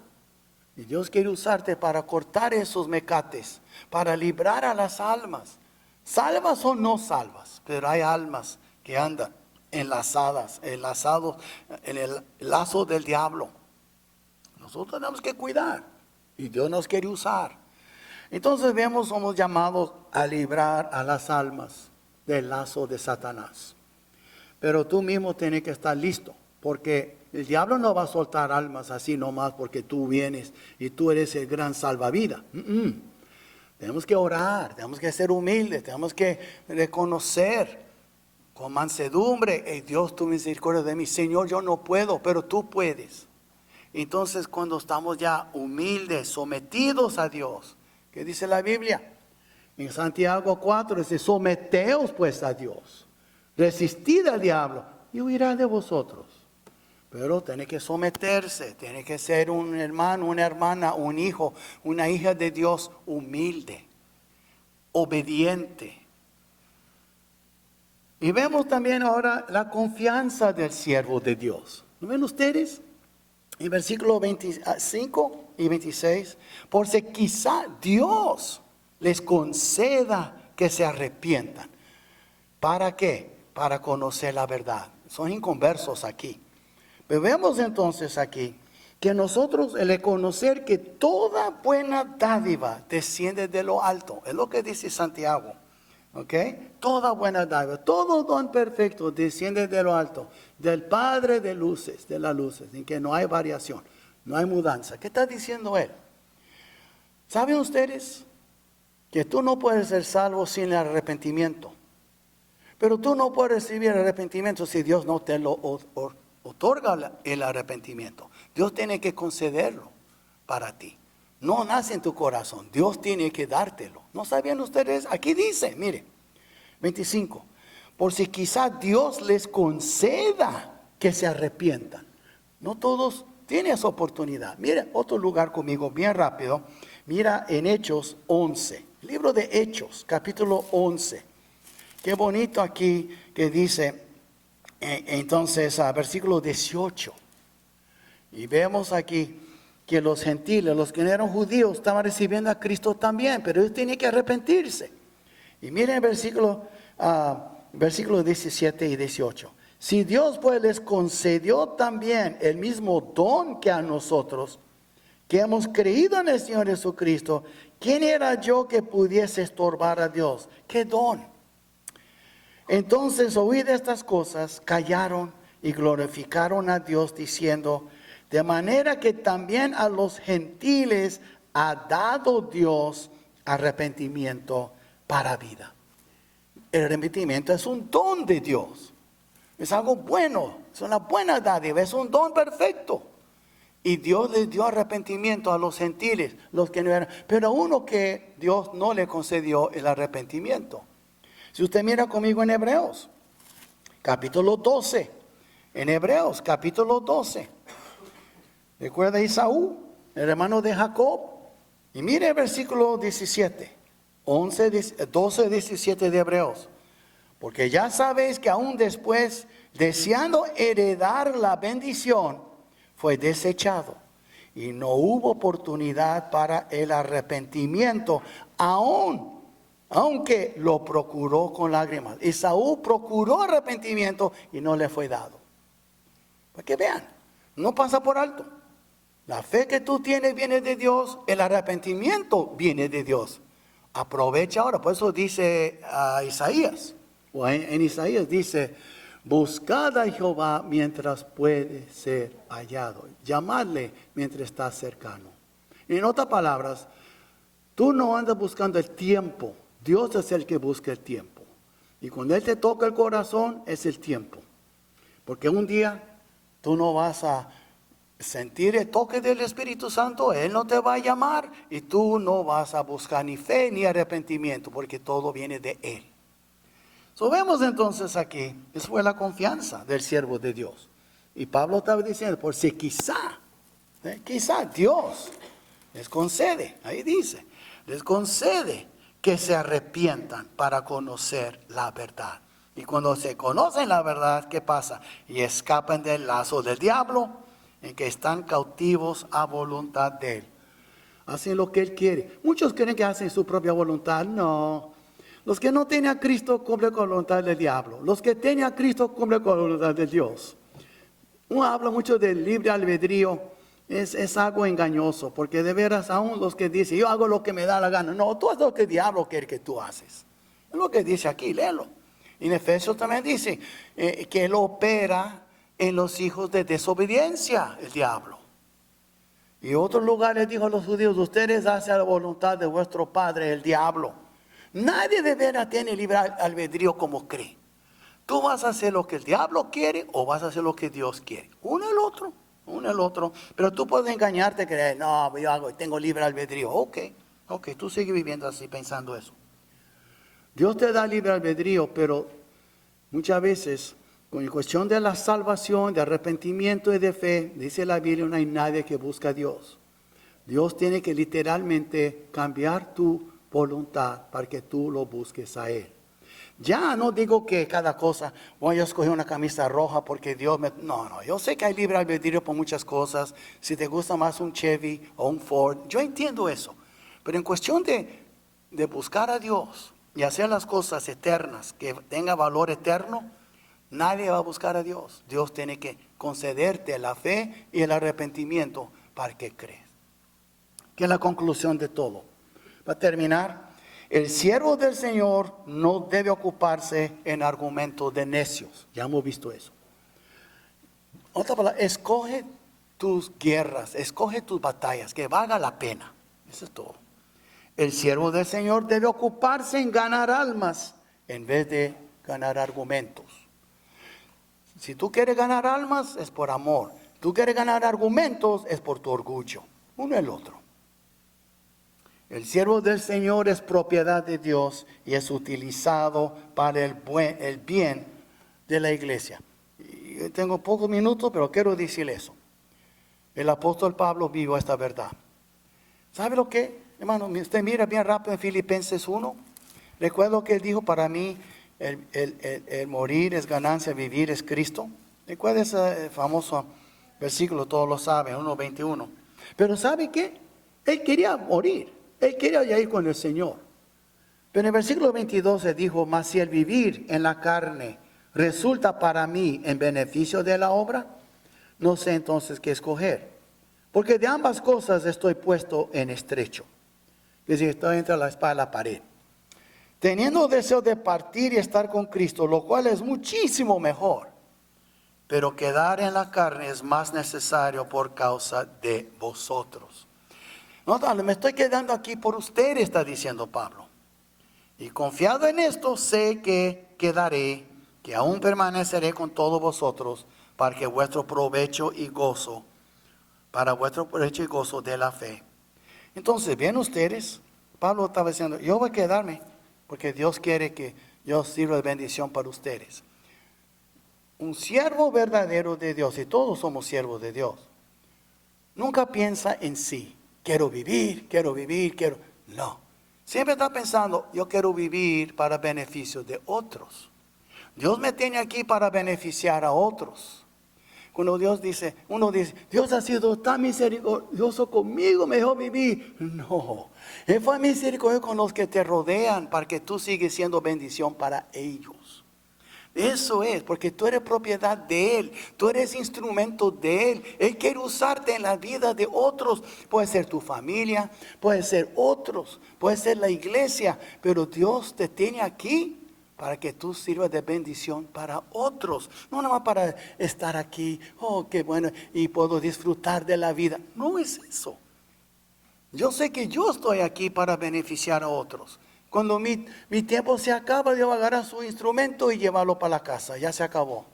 Y Dios quiere usarte para cortar esos mecates, para librar a las almas. Salvas o no salvas, pero hay almas que andan enlazados en el lazo del diablo. Nosotros tenemos que cuidar y Dios nos quiere usar. Entonces vemos, somos llamados a librar a las almas del lazo de Satanás. Pero tú mismo tienes que estar listo, porque el diablo no va a soltar almas así nomás porque tú vienes y tú eres el gran salvavidas. Tenemos que orar, tenemos que ser humildes, tenemos que reconocer con mansedumbre. Dios, tu misericordia de mí. Señor, yo no puedo, pero tú puedes. Entonces, cuando estamos ya humildes, sometidos a Dios, ¿qué dice la Biblia? En Santiago 4 dice, someteos pues a Dios, resistid al diablo y huirá de vosotros. Pero tiene que someterse, tiene que ser un hermano, una hermana, un hijo, una hija de Dios humilde, obediente. Y vemos también ahora la confianza del siervo de Dios. ¿Lo ven ustedes? En versículos 25 y 26, por si quizá Dios les conceda que se arrepientan. ¿Para qué? Para conocer la verdad. Son inconversos aquí. Pero vemos entonces aquí que nosotros el conocer que toda buena dádiva desciende de lo alto. Es lo que dice Santiago. ¿Ok? Toda buena dádiva, todo don perfecto desciende de lo alto, del Padre de luces, de las luces, en que no hay variación, no hay mudanza. ¿Qué está diciendo él? ¿Saben ustedes que tú no puedes ser salvo sin el arrepentimiento? Pero tú no puedes recibir arrepentimiento si Dios no te lo otorga el arrepentimiento. Dios tiene que concederlo para ti. No nace en tu corazón, Dios tiene que dártelo. ¿No sabían ustedes? Aquí dice, mire, 25. Por si quizá Dios les conceda que se arrepientan. No todos tienen esa oportunidad. Mira, otro lugar conmigo, bien rápido. Mira en Hechos 11. Libro de Hechos, capítulo 11. Qué bonito aquí que dice, entonces, versículo 18. Y vemos aquí que los gentiles, los que no eran judíos, estaban recibiendo a Cristo también, pero ellos tenían que arrepentirse. Y miren versículo 17 y 18. Si Dios pues les concedió también el mismo don que a nosotros, que hemos creído en el Señor Jesucristo, ¿quién era yo que pudiese estorbar a Dios? ¿Qué don? Entonces, oíd estas cosas, callaron y glorificaron a Dios diciendo, de manera que también a los gentiles ha dado Dios arrepentimiento para vida. El arrepentimiento es un don de Dios. Es algo bueno, es una buena dádiva, es un don perfecto. Y Dios les dio arrepentimiento a los gentiles, los que no eran. Pero a uno que Dios no le concedió el arrepentimiento. Si usted mira conmigo en Hebreos, capítulo 12. En Hebreos, capítulo 12. Recuerda a Esaú, el hermano de Jacob. Y mire el versículo 17. 12, 17 de Hebreos. Porque ya sabéis que aún después, deseando heredar la bendición, fue desechado. Y no hubo oportunidad para el arrepentimiento, aunque lo procuró con lágrimas. Esaú procuró arrepentimiento y no le fue dado. Para que vean, no pasa por alto. La fe que tú tienes viene de Dios, el arrepentimiento viene de Dios. Aprovecha ahora, por eso dice a Isaías, o en Isaías dice, buscad a Jehová mientras puede ser hallado, llamadle mientras está cercano. En otras palabras, tú no andas buscando el tiempo, Dios es el que busca el tiempo. Y cuando Él te toca el corazón, es el tiempo. Porque un día tú no vas a sentir el toque del Espíritu Santo, Él no te va a llamar y tú no vas a buscar ni fe ni arrepentimiento, porque todo viene de Él. So, vemos entonces aquí, esa fue la confianza del siervo de Dios. Y Pablo estaba diciendo, por si quizá Dios les concede, ahí dice, les concede que se arrepientan para conocer la verdad. Y cuando se conocen la verdad, ¿qué pasa? Y escapan del lazo del diablo, en que están cautivos a voluntad de Él. Hacen lo que Él quiere. Muchos creen que hacen su propia voluntad. No. Los que no tienen a Cristo cumplen con la voluntad del diablo. Los que tienen a Cristo cumplen con la voluntad de Dios. Uno habla mucho del libre albedrío. Es algo engañoso. Porque de veras aún los que dicen, yo hago lo que me da la gana. No, tú haces lo que el diablo quiere que tú haces. Es lo que dice aquí, léelo. En Efesios también dice que Él opera en los hijos de desobediencia, el diablo. Y otros lugares dijo a los judíos, ustedes hacen la voluntad de vuestro padre, el diablo. Nadie de veras tiene libre albedrío como cree. Tú vas a hacer lo que el diablo quiere o vas a hacer lo que Dios quiere. Uno el otro, uno el otro. Pero tú puedes engañarte, creer, no, tengo libre albedrío. Ok, tú sigues viviendo así, pensando eso. Dios te da libre albedrío, pero muchas veces, con cuestión de la salvación, de arrepentimiento y de fe, dice la Biblia, no hay nadie que busca a Dios. Dios tiene que literalmente cambiar tu voluntad para que tú lo busques a Él. Ya no digo que cada cosa, voy a escoger una camisa roja porque Dios me... No, yo sé que hay libre albedrío por muchas cosas. Si te gusta más un Chevy o un Ford, yo entiendo eso. Pero en cuestión de buscar a Dios y hacer las cosas eternas, que tenga valor eterno, nadie va a buscar a Dios. Dios tiene que concederte la fe y el arrepentimiento para que creas. Que es la conclusión de todo. Para terminar, el siervo del Señor no debe ocuparse en argumentos de necios. Ya hemos visto eso. Otra palabra, escoge tus guerras, escoge tus batallas, que valga la pena. Eso es todo. El siervo del Señor debe ocuparse en ganar almas en vez de ganar argumentos. Si tú quieres ganar almas, es por amor. Tú quieres ganar argumentos, es por tu orgullo. Uno el otro. El siervo del Señor es propiedad de Dios y es utilizado para el bien de la iglesia. Y tengo pocos minutos, pero quiero decir eso. El apóstol Pablo vivió esta verdad. ¿Sabe lo que, hermano? Usted mira bien rápido en Filipenses 1. Recuerdo que él dijo, para mí el morir es ganancia, vivir es Cristo. Recuerda ese famoso versículo, todos lo saben, 1:21. Pero ¿sabe qué? Él quería morir. Él quería ya ir con el Señor. Pero en el versículo 22 se dijo, mas si el vivir en la carne resulta para mí en beneficio de la obra, no sé entonces qué escoger. Porque de ambas cosas estoy puesto en estrecho. Es decir, estoy entre la espada y la pared. Teniendo deseo de partir y estar con Cristo, lo cual es muchísimo mejor. Pero quedar en la carne es más necesario por causa de vosotros. No, me estoy quedando aquí por ustedes, está diciendo Pablo. Y confiado en esto, sé que quedaré, que aún permaneceré con todos vosotros, para que vuestro provecho y gozo, para vuestro provecho y gozo de la fe. Entonces, bien ustedes, Pablo estaba diciendo, yo voy a quedarme, porque Dios quiere que yo sirva de bendición para ustedes. Un siervo verdadero de Dios, y todos somos siervos de Dios, nunca piensa en sí. Quiero vivir. No. Siempre está pensando, yo quiero vivir para beneficio de otros. Dios me tiene aquí para beneficiar a otros. Cuando uno dice, Dios ha sido tan misericordioso conmigo, me dejó vivir. No, Él fue misericordioso con los que te rodean para que tú sigues siendo bendición para ellos. Eso es, porque tú eres propiedad de Él, tú eres instrumento de Él. Él quiere usarte en la vida de otros. Puede ser tu familia, puede ser otros, puede ser la iglesia, pero Dios te tiene aquí para que tú sirvas de bendición para otros. No nada más para estar aquí, oh, qué bueno, y puedo disfrutar de la vida. No es eso. Yo sé que yo estoy aquí para beneficiar a otros. Cuando mi tiempo se acaba, Dios va a agarrar su instrumento y llevarlo para la casa. Ya se acabó.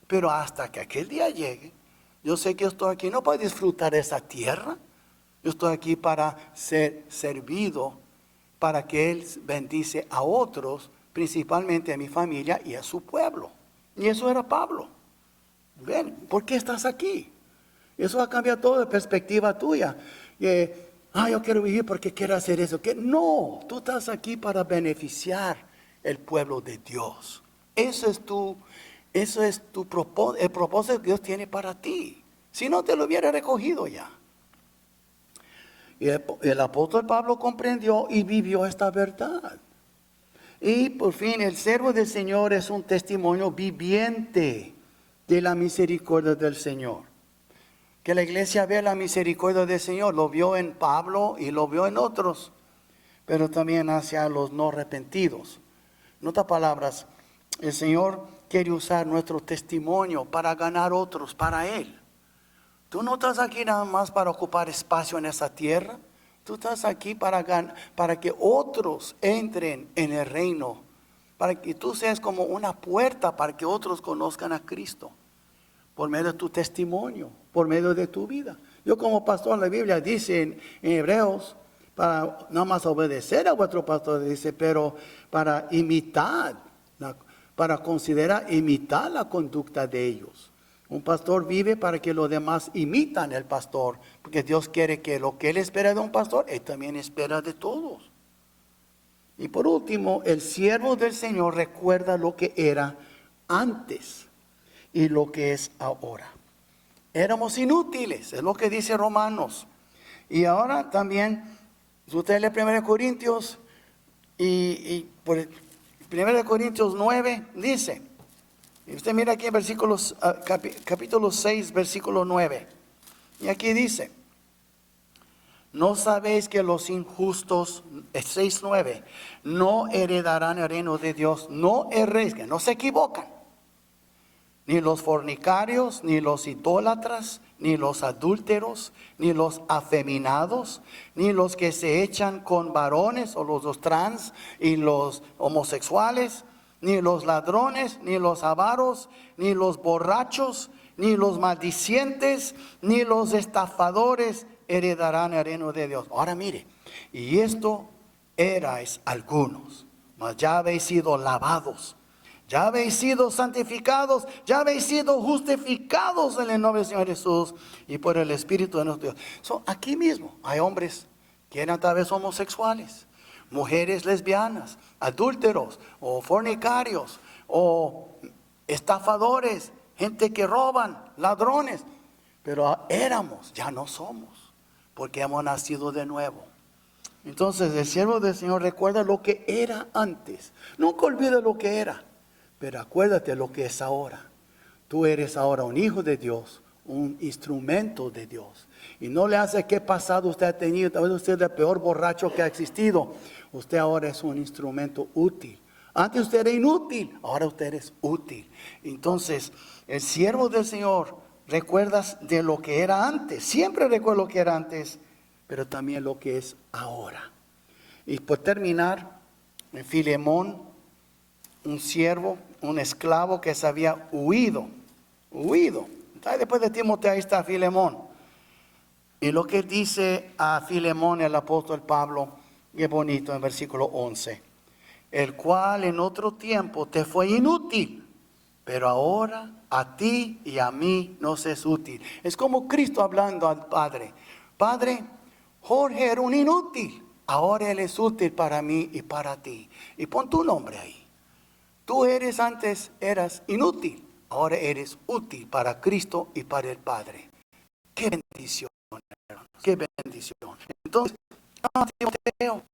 Pero hasta que aquel día llegue, yo sé que yo estoy aquí no para disfrutar de esa tierra. Yo estoy aquí para ser servido, para que Él bendice a otros, principalmente a mi familia y a su pueblo. Y eso era Pablo. Ven, ¿por qué estás aquí? Eso va a cambiar toda la perspectiva tuya. Yo quiero vivir porque quiero hacer eso. No, tú estás aquí para beneficiar el pueblo de Dios. Eso es el propósito que Dios tiene para ti. Si no, te lo hubiera recogido ya. Y el apóstol Pablo comprendió y vivió esta verdad. Y por fin, el siervo del Señor es un testimonio viviente de la misericordia del Señor. Que la iglesia vea la misericordia del Señor. Lo vio en Pablo y lo vio en otros, pero también hacia los no arrepentidos. En otras palabras, el Señor quiere usar nuestro testimonio para ganar otros para Él. Tú no estás aquí nada más para ocupar espacio en esa tierra. Tú estás aquí para que otros entren en el reino para que tú seas como una puerta para que otros conozcan a Cristo, por medio de tu testimonio, por medio de tu vida. Yo como pastor, la Biblia dice en Hebreos, para no más obedecer a vuestro pastor, dice, pero para imitar, para considerar imitar la conducta de ellos. Un pastor vive para que los demás imitan al pastor, porque Dios quiere que lo que Él espera de un pastor, Él también espera de todos. Y por último, el siervo del Señor recuerda lo que era antes y lo que es ahora. Éramos inútiles, es lo que dice Romanos. Y ahora también, si usted lee 1 Corintios y por 1 Corintios 9 dice, y usted mira aquí en capítulo 6, versículo 9. Y aquí dice, ¿no sabéis que los injustos, 6:9, no heredarán el reino de Dios? No erréis, que no se equivocan. Ni los fornicarios, ni los idólatras, ni los adúlteros, ni los afeminados, ni los que se echan con varones, o los trans, y los homosexuales, ni los ladrones, ni los avaros, ni los borrachos, ni los maldicientes, ni los estafadores heredarán el reino de Dios. Ahora mire, y esto erais algunos, mas ya habéis sido lavados, ya habéis sido santificados, ya habéis sido justificados en el nombre del Señor Jesús y por el Espíritu de nuestro Dios. Aquí mismo hay hombres que eran tal vez homosexuales, mujeres lesbianas, adúlteros o fornicarios o estafadores, gente que roban, ladrones. Pero éramos, ya no somos, porque hemos nacido de nuevo. Entonces el siervo del Señor recuerda lo que era antes. Nunca olvida lo que era, pero acuérdate lo que es ahora. Tú eres ahora un hijo de Dios, un instrumento de Dios. Y no le hace qué pasado usted ha tenido. Tal vez usted es el peor borracho que ha existido. Usted ahora es un instrumento útil. Antes usted era inútil, ahora usted es útil. Entonces, el siervo del Señor recuerdas de lo que era antes. Siempre recuerda lo que era antes, pero también lo que es ahora. Y por terminar, en Filemón, un siervo, un esclavo que se había huido. Después de Timoteo, ahí está Filemón. Y lo que dice a Filemón el apóstol Pablo, y es bonito en versículo 11. El cual en otro tiempo te fue inútil, pero ahora a ti y a mí nos es útil. Es como Cristo hablando al Padre. Padre, Jorge era un inútil, ahora él es útil para mí y para ti. Y pon tu nombre ahí. Tú antes eras inútil, ahora eres útil para Cristo y para el Padre. Qué bendición, hermanos, qué bendición. Entonces, Timoteo,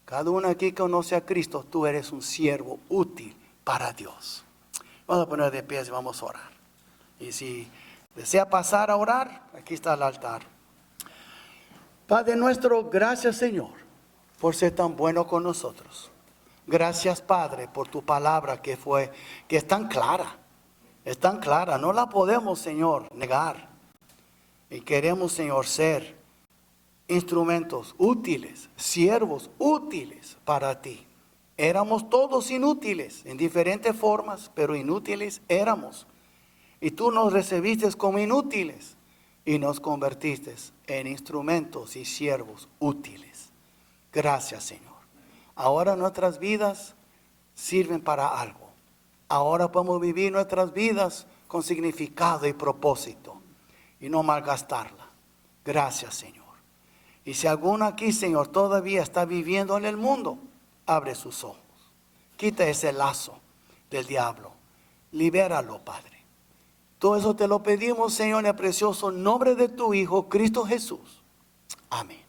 cada uno aquí conoce a Cristo, tú eres un siervo útil para Dios. Vamos a poner de pie y vamos a orar. Y si desea pasar a orar, aquí está el altar. Padre nuestro, gracias Señor por ser tan bueno con nosotros. Gracias Padre por tu palabra que es tan clara. Es tan clara, no la podemos Señor negar. Y queremos Señor ser instrumentos útiles, siervos útiles para ti. Éramos todos inútiles en diferentes formas, pero inútiles éramos. Y tú nos recibiste como inútiles y nos convertiste en instrumentos y siervos útiles. Gracias, Señor. Ahora nuestras vidas sirven para algo. Ahora podemos vivir nuestras vidas con significado y propósito y no malgastarla. Gracias, Señor. Y si alguno aquí, Señor, todavía está viviendo en el mundo, abre sus ojos. Quita ese lazo del diablo. Libéralo, Padre. Todo eso te lo pedimos, Señor, en el precioso nombre de tu Hijo, Cristo Jesús. Amén.